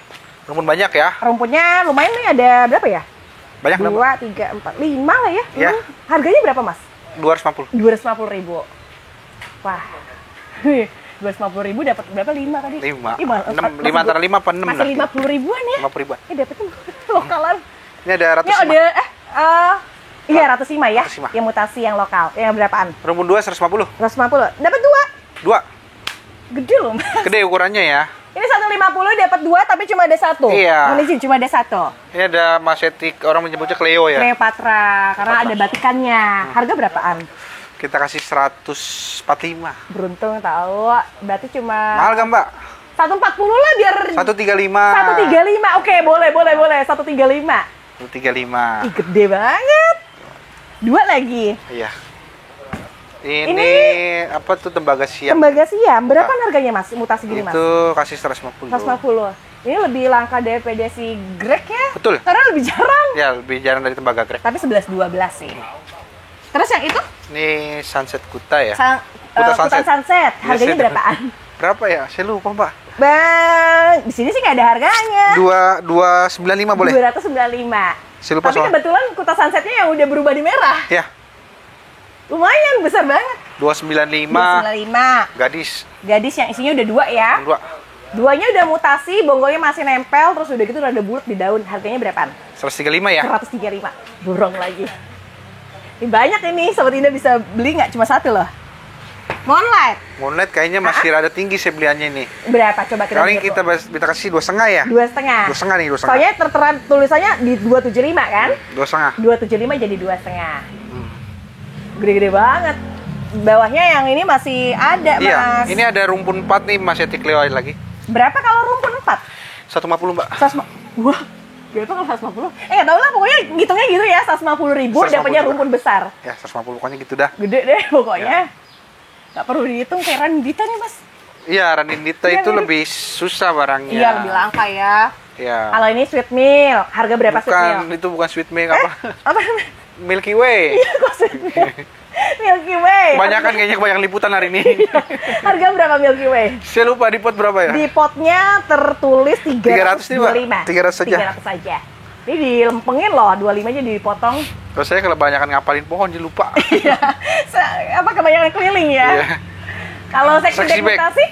Rumpun banyak ya. Rumputnya lumayan nih, ada berapa ya? Banyak 2, berapa? 3, 4, 5 lah ya. Ya. Harganya berapa, Mas? 250. 250.000. Wah. 250.000 dapat berapa? 5 tadi? 5. Ih, 5 antara 5 apa 6 masih 50 ribuan ya? 50 ribuan. Ini dapetnya lokalan. Ini ada Ini 105. ada iya 105 ya. 105. Yang mutasi yang lokal. Yang berapaan? Rumpun 2 150. 150. Dapat 2. 2. Gede loh, Mas. Gede ukurannya ya. Ini 150 dapat 2 tapi cuma ada 1. Iya. Mohon izin cuma ada 1. Ini ada masetik, orang menyebutnya Cleo ya. Cleopatra karena ada batikannya. Harga berapaan? Kita kasih 145. Beruntung tahu. Berarti cuma Mahal kan, Mbak? 140 lah biar 135. 135. Oke, boleh. 135. 135. Ih, gede banget. 2 lagi. Iya. Ini apa tuh tembaga siam? Tembaga siam. Berapa harganya, Mas? Mutasi gini, Mas? Itu kasih 150. 150. Ini lebih langka daripada si Greg ya? Betul. Karena lebih jarang. Ya, lebih jarang dari tembaga grek. Tapi 11-12 sih. Terus yang itu? Ini Sunset Kuta ya. Kuta Sunset. Sunset. Harganya Biasanya- berapaan? Berapa ya? Saya lupa, Mbak. Bang, di sini sih nggak ada harganya. 295 boleh? 295. Saya lupa Tapi soal. kebetulan Kuta Sunsetnya yang udah berubah di merah. Ya, Lumayan besar banget. 295. 295. Gadis. Gadis yang isinya udah 2 ya. 2. Duanya udah mutasi, bonggolnya masih nempel, terus udah gitu rada bulat di daun. Harganya berapaan? 135 ya? 135. Borong lagi. Ini banyak ini, Sobat Indah bisa beli nggak cuma 1 loh. Moonlight. Moonlight kayaknya masih rada tinggi saya beliannya ini. Berapa? Coba kita Kali lihat. kita kasih 2,5 ya? 2,5. 2,5 nih, 2,5. Soalnya tertera tulisannya di 275 kan? 2,5. 275 jadi 2,5. Gede-gede banget. Bawahnya yang ini masih ada, Iya, Mas. ini ada rumpun 4 nih, masih Cleo lagi. Berapa kalau rumpun 4? 150, Mbak. 150. Wah, berapa kalau 150? Nggak tahu lah, pokoknya ngitungnya gitu ya, 150.000 dapatnya 150 rumpun besar. Ya, 150 pokoknya gitu dah. Gede deh pokoknya. Nggak perlu dihitung kayak Randita nih, Mas. Iya, Ranindita Iya, itu mirip. lebih susah barangnya. Iya, lebih langka ya. Iya. Kalau ini sweet milk, harga berapa sweet milk? Bukan, itu bukan sweet milk apa? Apa namanya? Milky Way. Iya, kok sweet milk? Milky Way. Kebanyakan kayaknya kebanyakan liputan hari ini. Harga berapa Milky Way? Saya lupa di pot berapa ya? Di potnya tertulis 300 nih, Mbak. 325. 300 saja. 300 saja. Ini dilempengin loh, 25 aja dipotong. Terus saya kebanyakan ngapalin pohon jadi lupa. Iya. Apa kebanyakan keliling ya? Iya. Kalau seksi Sexy bag. mutasi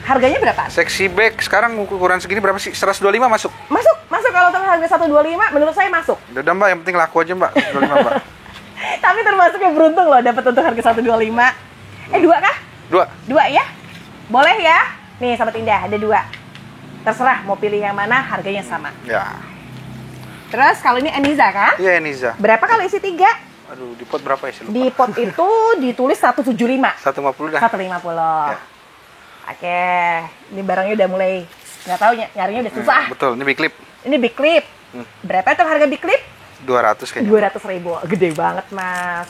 harganya berapa? Sexy bag sekarang ukuran segini berapa sih? 125 masuk. Masuk kalau harga 125 menurut saya masuk. Udah Mbak, yang penting laku aja Mbak. 125 Mbak. Tapi termasuk yang beruntung loh dapat untuk harga 125. Dua kah? Dua ya? Boleh ya? Nih Sobat Indah, ada dua. Terserah mau pilih yang mana, harganya sama. Ya. Terus kalau ini Eniza kah? Iya, Eniza. Berapa kalau isi 3? Aduh, di pot berapa ya sih? Di pot itu ditulis 175. 150 dah. 150. Ya. Oke, ini barangnya udah mulai nggak tahu nyarinya udah susah. Betul, ini big clip. Ini big clip. Berapa tuh harga big clip? 200 kayaknya. 200.000. Gede banget, Mas.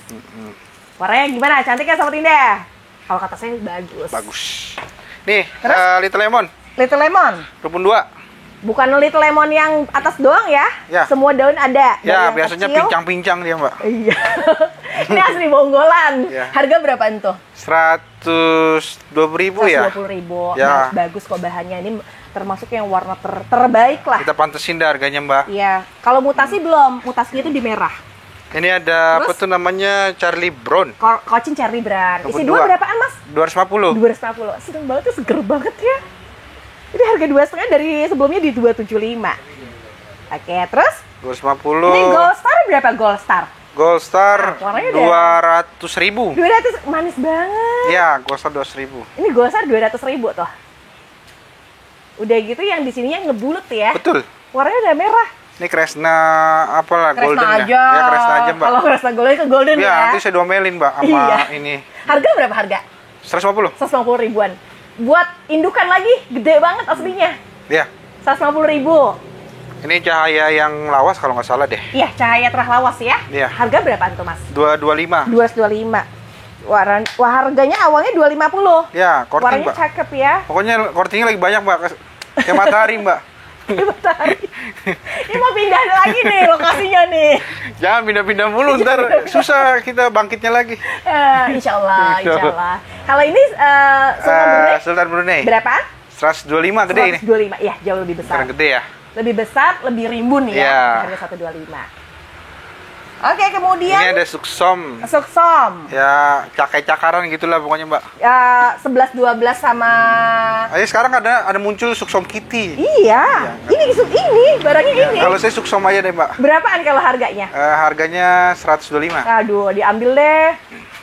Warnanya gimana? Cantik ya Sobat Indah? Kalau kata saya bagus. Bagus. Nih, Terus? Little Lemon. Little Lemon. Rupun 2. Bukan Little Lemon yang atas doang ya? Ya. Semua daun ada. Dari Ya, yang biasanya kecil. pincang-pincang dia, Mbak. Iya. Ini asli Bonggolan. Ya. Harga berapaan tuh? 120.000 ya. 120.000. Ya. Bagus kok bahannya. Ini termasuk yang warna terbaik lah. Kita pantesin dah harganya, Mbak. Iya. Kalau mutasi belum. Mutasinya itu di merah. Ini ada Terus? apa tuh namanya? Charlie Brown. Kocin Cherry Brand. Isi Rupun 2 2. berapaan, Mas? 250. 250. Sedang banget tuh, seger banget ya. Ini harga 2,5 dari sebelumnya di 275. Oke, terus 250. ini Gold Star berapa Gold Star? Gold Star warnanya 200.000. 200, manis banget. Ya, Gold Star 200.000. Ini Gold Star 200.000 tuh. Udah gitu yang di sininya ngebulet ya. Betul. Warnanya udah merah. Ini Kresna apalah Kresna golden aja. ya. Ya Kresna aja, Mbak. Kalau Kresna golden ke golden Ya, ya. nanti saya domelin, Mbak, sama Iya. ini. Harga berapa harga? 150. 150 ribuan. Buat indukan lagi, gede banget aslinya. Ya. 150 ribu. Ini cahaya yang lawas kalau nggak salah deh. Iya, cahaya terah lawas ya. Iya. Harga berapaan tuh, Mas? 225. 225. Wah, harganya awalnya 250. Ya, korting, Warnanya Mbak. cakep ya. Pokoknya kortingnya lagi banyak, Mbak. Kayak matahari, Mbak. Matahari. Ini mau pindah lagi nih lokasinya nih. Jangan pindah-pindah mulu, ntar susah kita bangkitnya lagi. Insya Allah, insya Allah. Kalau ini Sultan Brunei Sultan Brunei. berapaan? 125 gede ini. 125. Iya, jauh lebih besar. Sekarang gede ya. Lebih besar, lebih rimbun ya. Iya. Harga 125. Oke, kemudian Ini ada suksom. Suksom. Ya, cakai-cakaran gitulah pokoknya, Mbak. 11 12 sama Ayo sekarang ada muncul suksom kitty. Iya. Ini barangnya ini. Kalau saya suksom aja deh, Mbak. Berapaan kalau harganya? Harganya 125. Aduh, diambil deh.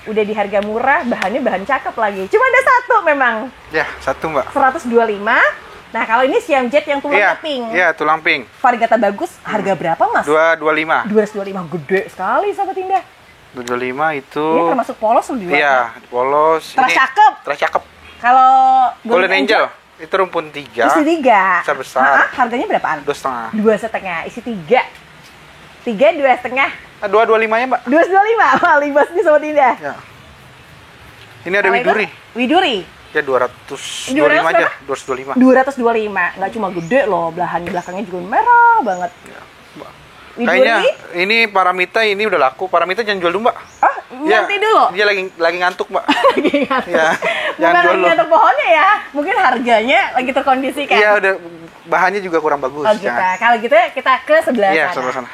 Udah di harga murah, bahannya bahan cakep lagi. Cuma ada satu memang. Ya, satu, Mbak. 125. Nah, kalau ini Siam Jet yang tulangnya pink. Iya, tulang pink. Varigata bagus, harga berapa, Mas? 225. 225. Gede sekali, Sobat Indah. 225 itu. Ini termasuk polos lebih Iya, polos. Terus cakep. Terus cakep. Kalau Golden Angel itu rumpun 3. isi 3. Besar-besar. Harganya berapaan? 2,5. 2,5. Isi 3. 3 2,5. 225 ya, Mbak. 225. Wah, libas nih Sobat Indah. Ya. Ini ada Kalau itu, widuri. Widuri. Ya 225 aja, 225. 225. Nggak cuma gede loh, belahan belakangnya juga merah banget. Ya, Mbak. Widuri. Kayaknya ini Paramita ini udah laku. Paramita jangan jual dulu, Mbak. Oh, nanti dulu. Dia lagi ngantuk, Mbak. Lagi ngantuk. Ya, Bukan jangan jual lagi dulu. ngantuk pohonnya ya. Mungkin harganya lagi terkondisikan. Iya, udah bahannya juga kurang bagus. Oh gitu. Kalau gitu kita ke sebelah Iya, sana. sebelah sana.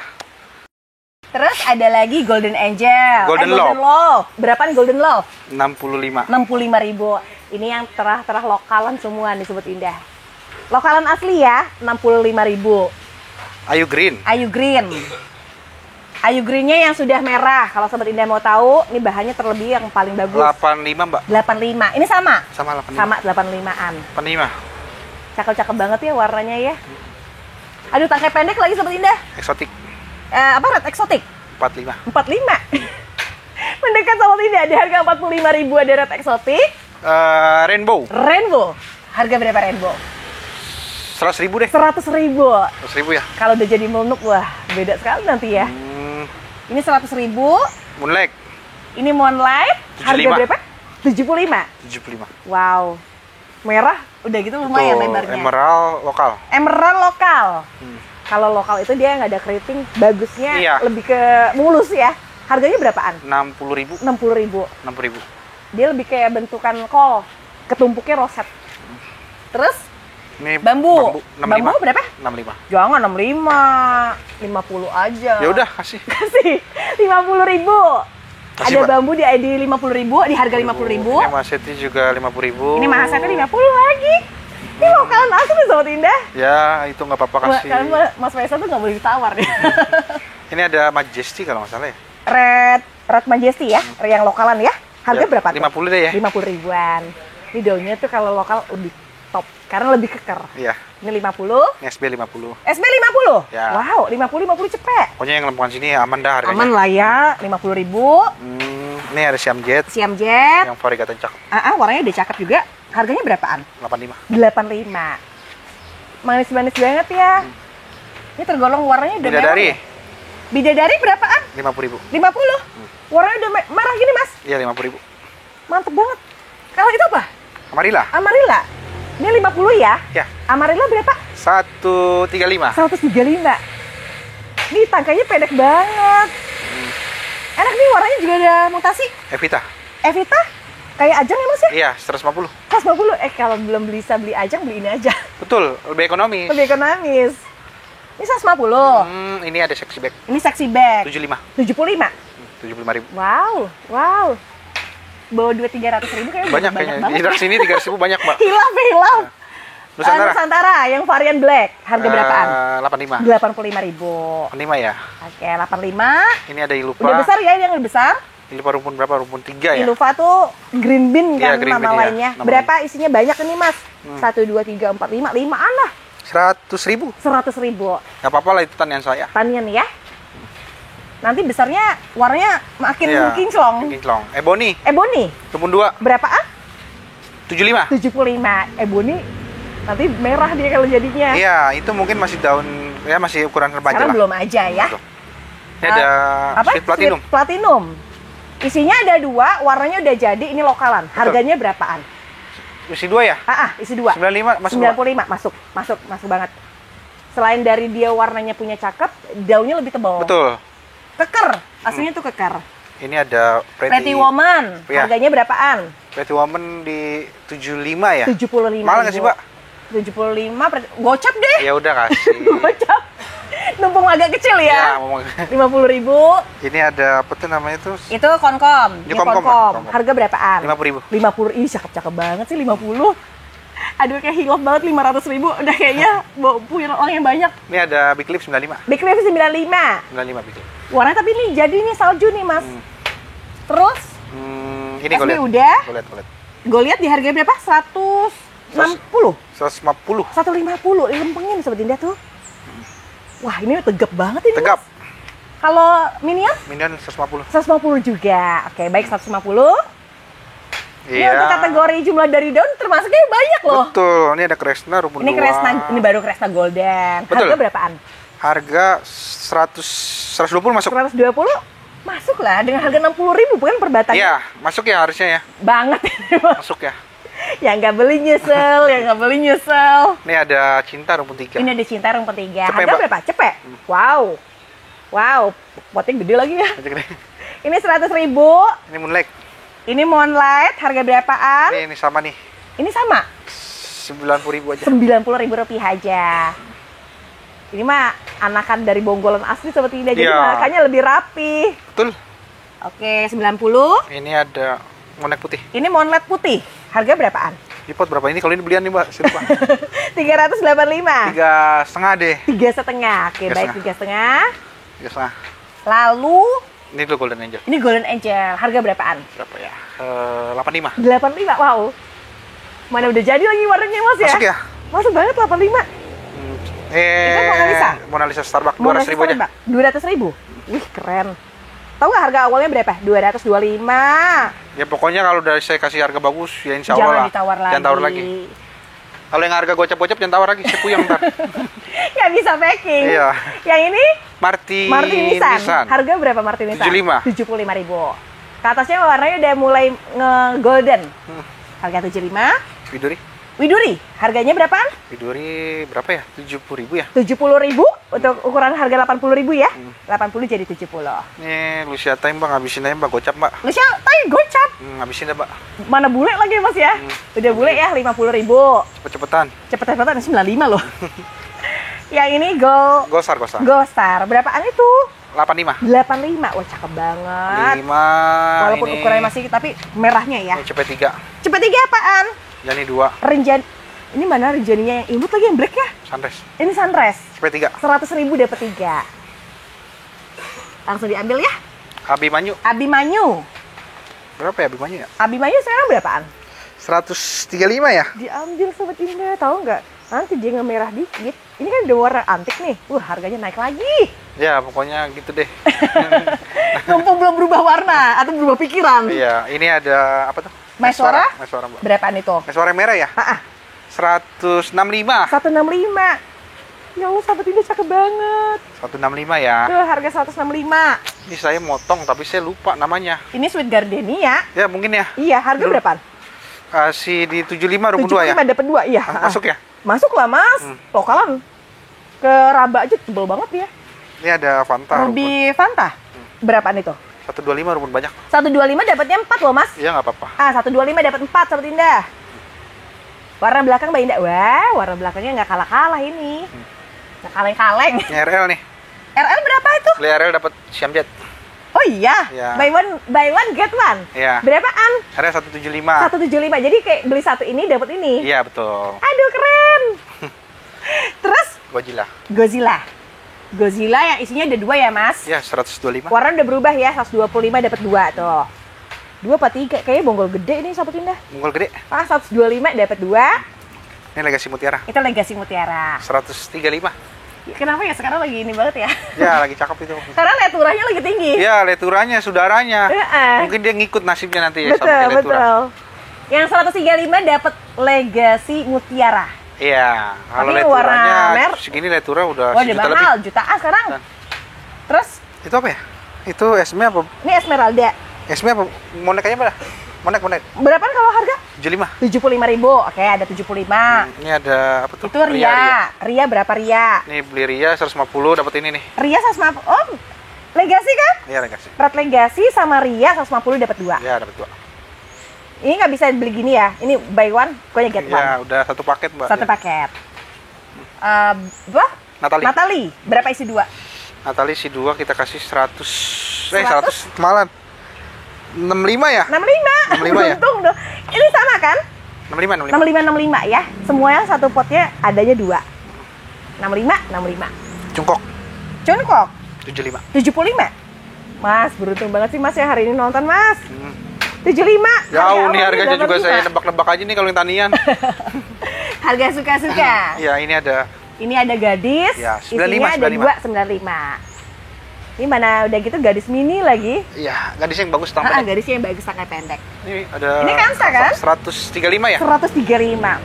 Terus ada lagi Golden Angel. Golden Love. Berapaan Golden Love? 65. 65.000. Ini yang terah-terah lokalan semua nih Sobat Indah. Lokalan asli ya, 65.000. Ayu Green. Ayu Green. Ayu Greennya yang sudah merah. Kalau Sobat Indah mau tahu, ini bahannya terlebih yang paling bagus. 85, Mbak. 85. Ini sama? Sama 85. Sama 85-an. 85. Cakep-cakep banget ya warnanya ya. Aduh, tangkai pendek lagi Sobat Indah. Eksotik. Apa red eksotik? 45. 45. Mendekat Sobat Indah, di harga 45.000 ada red eksotik. Rainbow. Rainbow. Harga berapa Rainbow? 100.000 deh. 100.000. 100.000 ya. Kalau udah jadi melunuk, wah beda sekali nanti ya. Ini 100.000. Moonlight. Ini Moonlight. Harga 75. berapa? 75. 75. Wow. Merah udah gitu lumayan lebarnya. Emerald lokal. Emerald lokal. Kalau lokal itu dia nggak ada keriting, bagusnya Iya. lebih ke mulus ya. Harganya berapaan? 60.000. 60.000. 60.000. Dia lebih kayak bentukan kol, ketumpuknya roset. Terus Ini bambu. 65. Bambu berapa? 65. Jangan 65, 50 aja. Ya udah, kasih. Kasih 50.000. Kasih, Ada Mbak. bambu di 50.000, di harga 50.000. Ini Maseti juga 50.000. Ini mahasiswa 50 lagi. Ini lokalan asli Sobat Indah. Ya, itu nggak apa-apa kasih. Karena Mas Faisal tuh nggak boleh ditawar ya. Ini ada Majesty kalau nggak salah ya. Red Red Majesty ya, yang lokalan ya. Harga Ya, berapa tuh? 50 deh ya. 50 ribuan. Ini daunnya tuh kalau lokal lebih top karena lebih keker. Iya. Ini 50. Ini SB 50. SB 50? Ya. Wow, 50 cepet. Pokoknya yang lempungan sini aman dah harganya. Aman lah ya, 50 ribu. Ini ada Siam Jet. Siam Jet. Yang variegaten cakep. Warnanya udah cakep juga. Harganya berapaan? 85. 85. Manis-manis banget ya. Ini tergolong warnanya udah Bidadari. merah ya? Bidadari berapaan? 50.000. 50. Warnanya udah merah gini, Mas. Iya, 50.000. Mantep banget. Kalau itu apa? Amarilla. Amarilla. Ini 50 ya? Ya. Amarilla berapa? 135. 135. Ini tangkainya pendek banget. Enak nih, warnanya juga ada mutasi. Evita. Evita? Kayak Ajang ya, Mas ya? Iya, 150. 150. Kalau belum bisa beli Ajang, beli ini aja. Betul, lebih ekonomis. Lebih ekonomis. Ini 150. Ini ada sexy bag. Ini sexy bag. 75. 75. 75.000. Wow. Bawa 200-300 ribu kayaknya Banyak banyak kayaknya. banget. Di sini 300.000 banyak, Mbak. Hilaf. Nusantara. Nusantara yang varian black. Harga berapaan? 85. 85.000. 85 ya. Oke, 85. Ini ada Iluva. Udah besar ya, yang lebih besar. Iluva rumpun berapa? Rumpun 3 ya? Iluva tuh green bean Iya, kan green nama bean, ya. lainnya. Nama Berapa isinya banyak ini, Mas? 1, 2, 3, 4, 5. 5-an lah. 100.000. 100.000. Gak apa-apa lah, itu tanian saya. Tanian ya. Nanti besarnya warnanya makin Iya, kinclong. kinclong. Ebony. Ebony Rumpun 2. berapaan? 75. 75. Ebony nanti merah dia kalau jadinya. Iya, itu mungkin masih daun, ya masih ukuran remaja Sekarang lah. belum aja ya. Betul. Ini ada Sweet Platinum. Sweet Platinum. Isinya ada 2, warnanya udah jadi, ini lokalan. Harganya berapaan? Isi 2 ya? Isi 2. 95 masuk. 95 masuk banget. Selain dari dia warnanya punya cakep, daunnya lebih tebal. Betul. Keker, aslinya tuh keker. Ini ada Pretty Woman, Iya. harganya berapaan? Pretty Woman di 75 ya? 75. Mahal nggak sih, Mbak? 75, gocap deh. Ya udah kasih. Gocap. Numpung agak kecil Ya, ya. ngomong. 50.000. Ini ada apa tuh namanya tuh? Itu konkom. Ini Ini konkom, konkom. konkom. Harga berapaan? 50.000. 50. Ih, cakep-cakep banget sih 50. Aduh, kayak hilaf banget 500.000. Udah kayaknya punya orang yang banyak. Ini ada Big Lip 95. Big Leaf 95. 95 Big Lip. Warnanya tapi ini jadi nih salju nih, Mas. Terus Ini SB gue lihat. udah. Gue lihat. Gue lihat di harga berapa? 160. 150. 150. Lempengin Sobat Indah tuh. Wah, ini tegap banget ini. Tegap. Mas. Kalau minion? Minion 150. 150 juga. Oke, baik 150. Ini Iya. untuk kategori jumlah dari daun termasuknya banyak loh. Betul. Ini ada Kresna rumpun 2. Ini Kresna, ini baru Kresna Golden. Betul. Harga berapaan? Harga 120 masuk. 120 masuk lah dengan harga 60.000 bukan per batang. Iya, masuk ya harusnya ya. Banget ini Mas. Masuk ya. Yang nggak beli nyesel, yang nggak beli nyesel. Ini ada Cinta rumpun 3. Ini ada Cinta rumpun 3. Cepet, Harga Mbak. berapa? Cepet. Wow, potnya gede lagi ya. Ini 100.000. Ini Moonlight. Ini Moonlight, harga berapaan? Ini sama nih. Ini sama, 90.000 aja. 90.000 rupiah aja. Ini mah anakan dari Bonggolan asli seperti ini, jadi Iya. makanya lebih rapi. Betul. Oke, 90. Ini ada Moonlight putih. Ini Moonlight putih, harga berapaan? Di pot berapa ini? Kalau ini belian nih, Mbak. Saya lupa. 385. 3,5 deh. 3,5. Oke, baik 3,5. 3,5. Lalu Ini dulu Golden Angel. ini Golden Angel, harga berapaan? Berapa ya? 85. 85. Wow. Mana udah jadi lagi warnanya Mas ya? Masuk ya? Masuk banget 85. Itu Mona Lisa? Mona Lisa Starbucks 200.000 aja. 200.000. Wih, keren. Tahu nggak harga awalnya berapa? 225. Ya pokoknya kalau dari saya kasih harga bagus, ya insya Allah Jangan lah. ditawar lagi. Jangan tawar lagi. Kalau yang harga gocap-gocap jangan tawar lagi, saya puyeng ntar. Nggak bisa packing. Iya. Yang ini Martin Martinisan. Harga berapa Martinisan? 75. 75.000. Ke atasnya warnanya udah mulai nge-golden. Harga 75. Widuri. Widuri, harganya berapaan? Widuri berapa ya? 70.000 ya? 70.000 untuk ukuran harga 80.000 ya? 80 jadi 70. Nih, Lucia Time Mbak, ngabisin aja Mbak, gocap Mbak. Lucia, tapi gocap. Ngabisin dah Mbak. Mana bule lagi Mas ya? Udah bule ya 50.000. Cepet-cepetan. Cepet-cepetan 95 loh. Yang ini Gosar. Gostar. Berapaan itu? 85. 85. Wah, cakep banget. 5. Walaupun ini, ukurannya masih tapi merahnya ya. Ini CP3. Cepet 3 apaan? Jadi 2. Rinjan. Ini mana rinjaninya yang imut lagi yang black ya? Sunrise. Ini Sunrise. CP3. 100.000 dapat 3. Langsung diambil ya. Abimanyu. Abimanyu. Berapa ya Abimanyu ya? Abimanyu sekarang berapaan? 135 ya? Diambil Sobat Indah, tahu nggak? Nanti dia ngemerah dikit. Ini kan udah warna antik nih. Harganya naik lagi. Ya, pokoknya gitu deh. Mumpung belum berubah warna atau berubah pikiran. Iya, ini ada apa tuh? Maesora? Maesora, Mbak. Berapaan itu? Maesora merah ya? 165. 165. Ya Allah, Sobat Indah cakep banget. 165 ya. Tuh, harga 165. Ini saya motong tapi saya lupa namanya. Ini Sweet Gardenia. Ya, mungkin ya. Iya, harga berapaan? Si di 75 rukun 2 ya? 75 dapat 2, iya. Masuk ya? Masuk lah, Mas. Lokalan. Ke Raba aja tebel banget ya. Ini ada Fanta. Ruby Fanta. Berapaan itu? 125 rukun banyak. 125 dapatnya 4 loh, Mas. Iya, nggak apa-apa. 125 dapat 4, Sobat Indah. Warna belakang Mbak Indah. Wah, warna belakangnya nggak kalah-kalah ini. Nggak kaleng-kaleng. Ini RL nih. RL berapa itu? Beli RL dapat Siamjet. Oh iya. Ya. Buy one get one. Iya. Berapaan? RL 175. 175. Jadi kayak beli satu ini dapat ini. Iya, betul. Aduh, keren. Terus Godzilla. Godzilla yang isinya ada 2 ya, Mas? Iya, 125. Warna udah berubah ya, 125 dapat 2 tuh. 2 apa 3? Kayaknya bonggol gede nih, Sobat Indah. Bonggol gede. 125 dapat 2. Ini Legacy Mutiara. Itu Legacy Mutiara. 135. Kenapa ya sekarang lagi ini banget ya? Ya, lagi cakep itu. Karena leturanya lagi tinggi. Ya, leturanya, saudaranya. Mungkin dia ngikut nasibnya nanti ya Betul, sama letura. betul. Yang 135 dapat Legacy Mutiara. Iya, kalau Tapi leturanya warna segini letura udah udah sejuta mahal, lebih. jutaan sekarang. Dan. Terus Itu apa ya? Itu Esme apa? ini Esmeralda. Esme apa? Monekanya apa? Monek. Berapa kalau harga? 75. 75.000. Oke, ada 75. Ini ada apa tuh? Itu Ria. Ria berapa Ria? Nih beli Ria 150 dapat ini nih. Ria 150. Oh, Legacy kan? Iya, Legacy. Prat Legacy sama Ria 150 dapat 2. Ya, dapat 2. Ini nggak bisa beli gini ya. Ini buy one, pokoknya get one. Ya, udah satu paket, Mbak. Satu Ya. paket. Natali. Berapa isi 2? Natali si 2 kita kasih 100. 100? 100 malah 65 ya? 65. 65 ya? Untung dong. Ini sama kan? 65. 65 ya. Semua yang satu potnya adanya 2. 65. Cungkok Cungkok 75. 75. Mas, beruntung banget sih Mas ya hari ini nonton, Mas. 75. Jauh nih awalnya harganya juga 85. saya nebak-nebak aja nih kalau yang tanian. Harga suka-suka. Iya, ini ada. Ini ada gadis, Ya, 95, isinya ada 95. 2, 95. Ini mana udah gitu gadis mini lagi. Iya, gadis yang bagus tangan pendek. Gadisnya yang bagus sangat pendek. Ini ada. Ini Kansa kan? 135 ya? 135.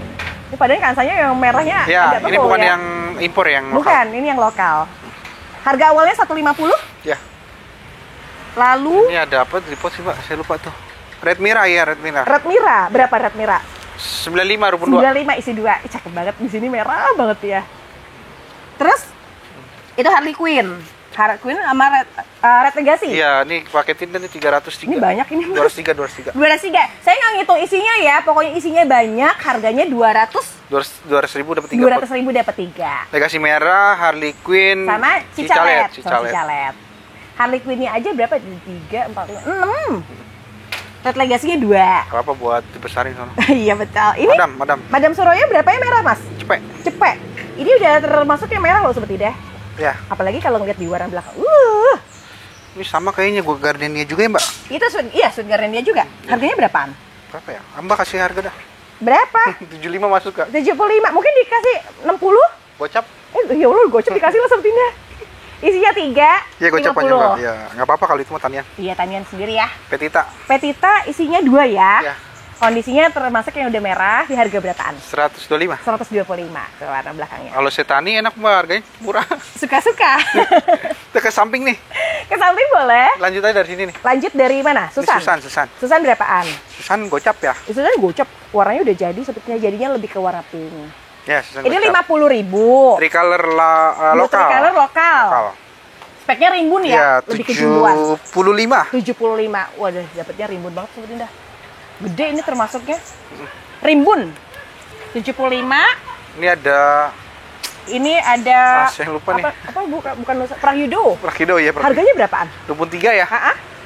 Ini padahal kansanya yang merahnya Ya, agak ini tebal bukan ya. yang impor, yang lokal. Bukan, ini yang lokal. Harga awalnya 150. Ya. Lalu Ini ada apa di pot sih, Pak? Saya lupa tuh. Red Mira ya, Red Mira. Red Mira, berapa Red Mira? 95 rukun 2. 95 isi 2. Cakep banget di sini merah banget ya. Terus itu Harley Quinn. Harley Quinn sama Red Legacy. Iya, ini paketin dan 303. Ini banyak ini, Mas. 203. 203. Saya nggak ngitung isinya ya, pokoknya isinya banyak, harganya 200.000 dapat 3 pot. 200.000 dapat 3. Legacy merah, Harley Quinn, Sama Cicalet. Cicalet. Harley Quinn-nya aja berapa? 3, 4, 5, 6. Red Legacy-nya 2. Apa buat dibesarin sono? Iya betul. Ini Madam Suroyo berapa ya merah, Mas? cepet. Ini udah termasuk yang merah loh seperti deh. Ya, Apalagi kalau ngeliat di warna belakang. ini sama kayaknya gua Gardenia juga ya, Mbak. Itu Sweet Gardenia juga. Harganya berapaan? Berapa ya? Mbak kasih harga dah. Berapa? 75 masuk, Kak. 75. Mungkin dikasih 60? Gocap? Ya Allah, gocap dikasih lah sepertinya. Isinya 3, Iya, gocap aja, Mbak. Ya, nggak apa-apa kalau itu mah tanian. Iya, tanian sendiri ya. Petita. Petita isinya 2 ya. Ya, Kondisinya termasuk yang udah merah di harga berapaan? 125. 125 ke warna belakangnya. Kalau setani enak, Mbak, harganya murah. Suka-suka. Kita ke samping nih. Ke samping boleh. Lanjut aja dari sini nih. Lanjut dari mana? Ini Susan. Susan. Susan berapaan? Susan gocap ya? Susan gocap. Warnanya udah jadi, sepertinya jadinya lebih ke warna pink. Ya, Susan Ini gocap. 50.000. Tricolor lokal. Tricolor lokal. Speknya rimbun ya, lebih ke jumbuan. 75. 75. Waduh, dapetnya rimbun banget sepertinya. Dah. Gede ini termasuknya. Rimbun. 75. Ini ada Ini ada saya lupa nih. Apa bukan Prahyudo. Prahido ya, Prahido. Harganya berapaan? 23 ya?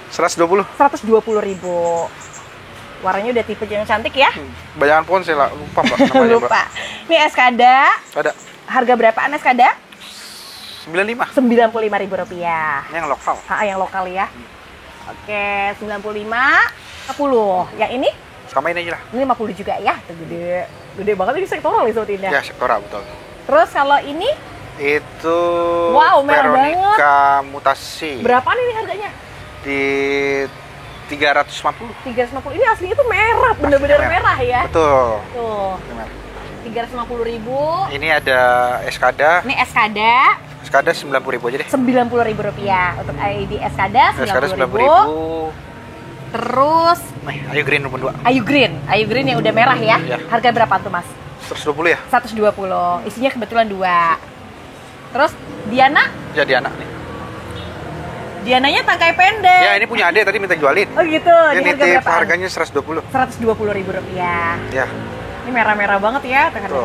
120. 120.000. Warnanya udah tipe yang cantik ya. Bayangan ponsel lah, lupa Mbak namanya, Mbak. Lupa. Ini Eskada. Ada Harga berapaan Eskada? 95. Rp95.000. Ini yang lokal. Yang lokal ya. Oke, 95, 10. Yang ini? Samain aja lah. Ini 50 juga ya. Itu gede. Gede banget ini sektoral ya sebetulnya. Ya, sektoral betul. Terus kalau ini Itu wow, merah Veronica mutasi. berapaan ini harganya? Di 350. 350. Ini aslinya tuh merah, bener-bener Aslinya merah ya. Betul. Tuh, Benar. 350.000. Ini ada Eskada. Ini Eskada, Eskada 90.000 aja deh. Rp90.000 untuk ID Eskada, Eskada 90.000. 90.000. Terus Ayo Green nomor 2. Ayu Green yang udah merah ya. Ya. Harga berapa tuh Mas? 120 ya? 120. Isinya kebetulan 2. Terus Diana, Jadi anak nih. Diananya tangkai pendek. Ya, ini punya Ade tadi minta jualin. Oh gitu. Ini Di harga tip berapaan? harganya 120. Rp120.000. Ya. Ini merah-merah banget ya, harga Tuh.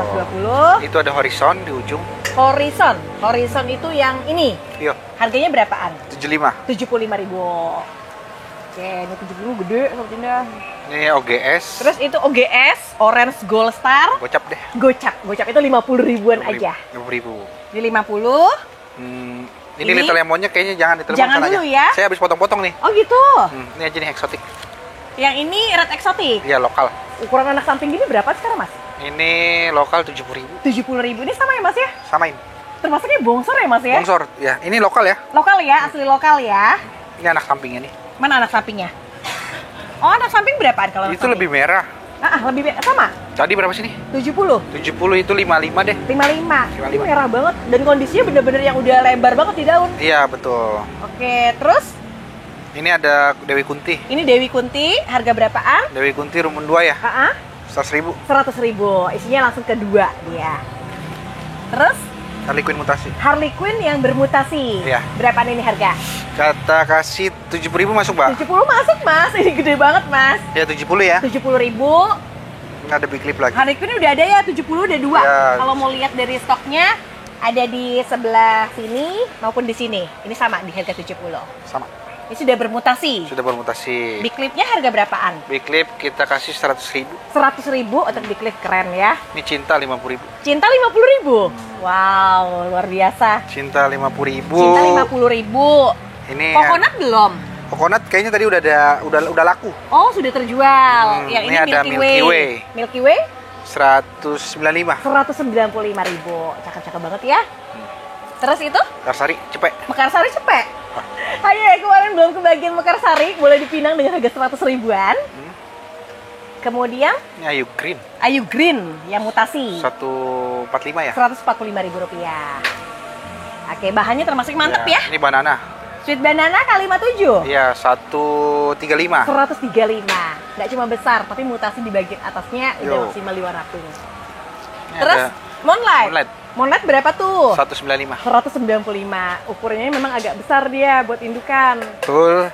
120. Itu ada Horizon di ujung. Horizon itu yang ini. Yuk, Harganya berapaan? 75. 75.000. Oke, ini 70 gede sepertinya. Ini OGS. Terus itu OGS, Orange Gold Star, Gocap deh. Gocap itu 50.000-an aja. 50.000. Ini 50. Ini Ini? Little Lemonnya kayaknya jangan Little Jangan Lemon dulu aja. ya. Saya habis potong-potong nih. Oh gitu. Ini aja nih eksotik. Yang ini red exotic. Iya, lokal. Ukuran anak samping gini berapa sekarang Mas? Ini lokal 70.000. 70.000. Ini sama ya Mas ya? Samain. Termasuknya bongsor ya Mas ya? Bongsor. Ya, ini lokal ya. Lokal ya, asli lokal ya. Ini anak sampingnya nih. Mana anak sampingnya? Oh, anak samping berapaan kalau anak Itu samping? lebih merah. Lebih sama? Tadi berapa sih nih? 70. 70 itu 55 deh. 55. Ini 55. merah banget dan kondisinya bener-bener yang udah lebar banget di daun. Iya, betul. Oke, terus Ini ada Dewi Kunti. ini Dewi Kunti, harga berapaan? Dewi Kunti rumun 2 ya. 100.000. 100.000. Isinya langsung kedua dia. Terus Harley Quinn mutasi. Harley Quinn yang bermutasi. Iya. Berapaan ini harga? Kata kasih 70.000 masuk, Mbak. 70 masuk Mas. Ini gede banget Mas. Ya 70 ya. 70.000. Ini ada big clip lagi. Harley Quinn udah ada ya, 70 udah 2. Ya. Kalau mau lihat dari stoknya ada di sebelah sini maupun di sini. Ini sama di harga 70. Sama. Ini sudah bermutasi. Sudah bermutasi. Big clipnya harga berapaan? Big clip kita kasih 100.000. 100.000 untuk big clip, keren ya. Ini cinta 50.000. Cinta 50.000. Wow, luar biasa. Cinta 50.000. Cinta 50.000. Ini Coconut belum? Coconut kayaknya tadi udah laku. Oh, sudah terjual. Yang ini ada Milky Way. Milky Way 195. 195.000. Cakep-cakep banget ya. Terus itu Karsari cepet. Mekarsari cepet. Ayo, kemarin belum kebagian Mekarsari, boleh dipinang dengan harga 100 ribuan. Kemudian Ini Ayu Green Ayu Green yang mutasi 145 ya. Rp145.000. Oke, bahannya termasuk mantep ya. Ini banana. Sweet banana kali 57. Iya, 135. 135. Nggak cuma besar, tapi mutasi di bagian atasnya udah Yo. maksimal diwarna pink. Ini Terus ada Moonlight. Moonlight berapa tuh? 195. 195. Ukurannya memang agak besar dia buat indukan. Betul.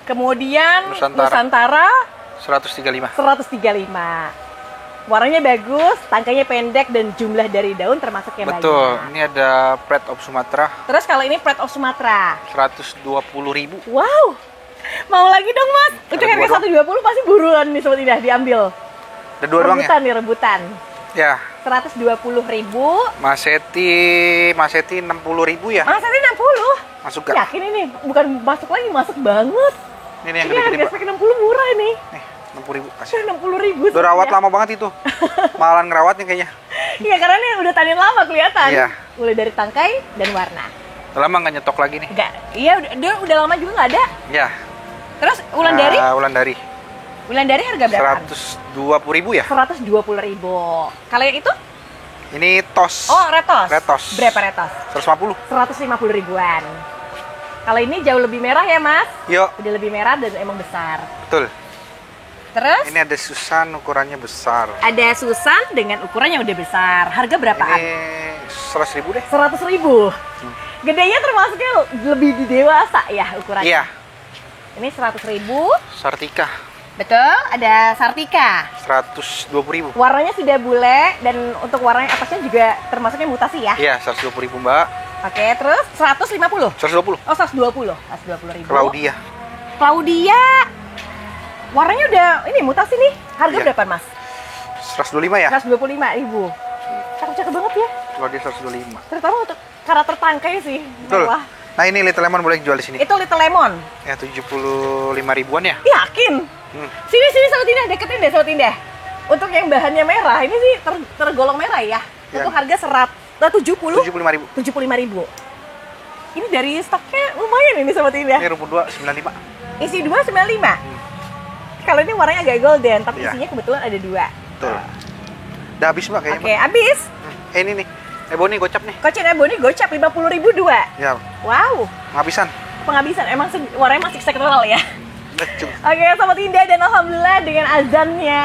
Kemudian Nusantara. Nusantara 135. 135. Warnanya bagus, tangkainya pendek dan jumlah dari daun termasuk yang Betul. banyak. Ini ada Pride of Sumatera Terus kalau ini Pride of Sumatera. 120.000. Wow. Mau lagi dong, Mas. Untuk Ada harga dua 120 pasti buruan nih sobat Indah diambil. Ada 2 doang ya? Rebutan nih, rebutan. Ya. 120.000. Maseti 60.000 ya? Mas, ini 60. Masuk gak? Yakin ini bukan masuk lagi, masuk banget. Ini yang Ini gede-gede, harga Mbak. spek 60 murah nih. Nih, 60.000. Kasih. 60.000. Udah rawat lama banget itu. Malan ngerawatnya kayaknya. Iya, karena ini udah tanin lama kelihatan. Iya. Mulai dari tangkai dan warna. Udah lama nggak nyetok lagi nih. Enggak. Iya, dia udah lama juga nggak ada. Ya. Terus Wulandari? Wulandari. Wulandari harga berapa? 120.000 ya? 120.000. Kalau yang itu? Ini tos. Oh, retos. Retos. Berapa retos? 150. 150 ribuan. Kalau ini jauh lebih merah ya, Mas? Yuk. Udah lebih merah dan emang besar. Betul. Terus Ini ada Susan ukurannya besar. ada Susan dengan ukuran yang udah besar. Harga berapaan? Ini 100.000 deh. 100.000. Gedenya termasuknya lebih di dewasa ya ukurannya. Iya. Ini 100.000. Sartika Betul, ada Sartika. 120.000. Warnanya sudah bule dan untuk warna atasnya juga termasuknya mutasi ya. Iya, 120.000 Mbak. Oke, terus 150. 120. Oh, 120. 120.000. Claudia. Claudia. Warnanya udah ini mutasi nih. Harga Iya. berapa, Mas? 125 ya? 125.000. Cakep-cakep banget ya. Claudia 125. Terutama untuk karakter tangkai sih. Betul. Wah, Nah ini Little Lemon boleh jual di sini. Itu Little Lemon. Ya 75 ribuan ya. Yakin? Sini Sobat Indah, deketin deh Sobat Indah. Untuk yang bahannya merah, ini sih tergolong merah ya. Untuk harga 75.000. Ini dari stoknya lumayan ini Sobat Indah. Ini rumput 2 95. Isi 2 95. Kalau ini warnanya agak golden, tapi isinya kebetulan ada 2. Betul. Udah habis Mbak kayaknya. Oke, habis. Ini nih. Ebony gocap nih. Kocin Ebony gocap 50.000 2. Ya. Wow. Penghabisan. Emang warnanya masih sektoral ya. Oke, Sobat Indah, dan alhamdulillah dengan azannya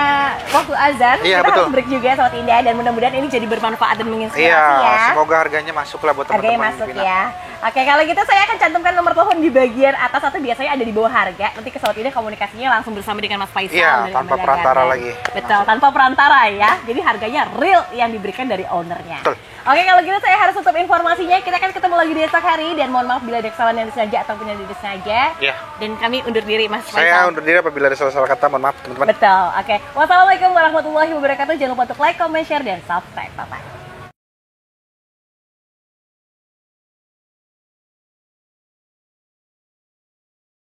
waktu azan kita harus break juga Sobat Indah, dan mudah-mudahan ini jadi bermanfaat dan menginspirasi ya. Semoga harganya masuk lah buat teman-teman. Harganya masuk ya. Oke, kalau gitu saya akan cantumkan nomor telepon di bagian atas atau biasanya ada di bawah harga. Nanti ke Sobat Indah komunikasinya langsung bersama dengan Mas Faisal. Iya, tanpa perantara lagi. Betul, tanpa perantara ya. Jadi harganya real yang diberikan dari ownernya. Betul. Oke, kalau gitu saya harus tutup informasinya. Kita akan ketemu lagi di esok hari, dan mohon maaf bila ada kesalahan yang disengaja ataupun yang tidak disengaja. Iya. Dan kami undur diri Mas Faisal. Saya undur diri apabila ada salah-salah kata, mohon maaf teman-teman. Betul. Oke. Wassalamualaikum warahmatullahi wabarakatuh. Jangan lupa untuk like, comment, share, dan subscribe. Bye-bye.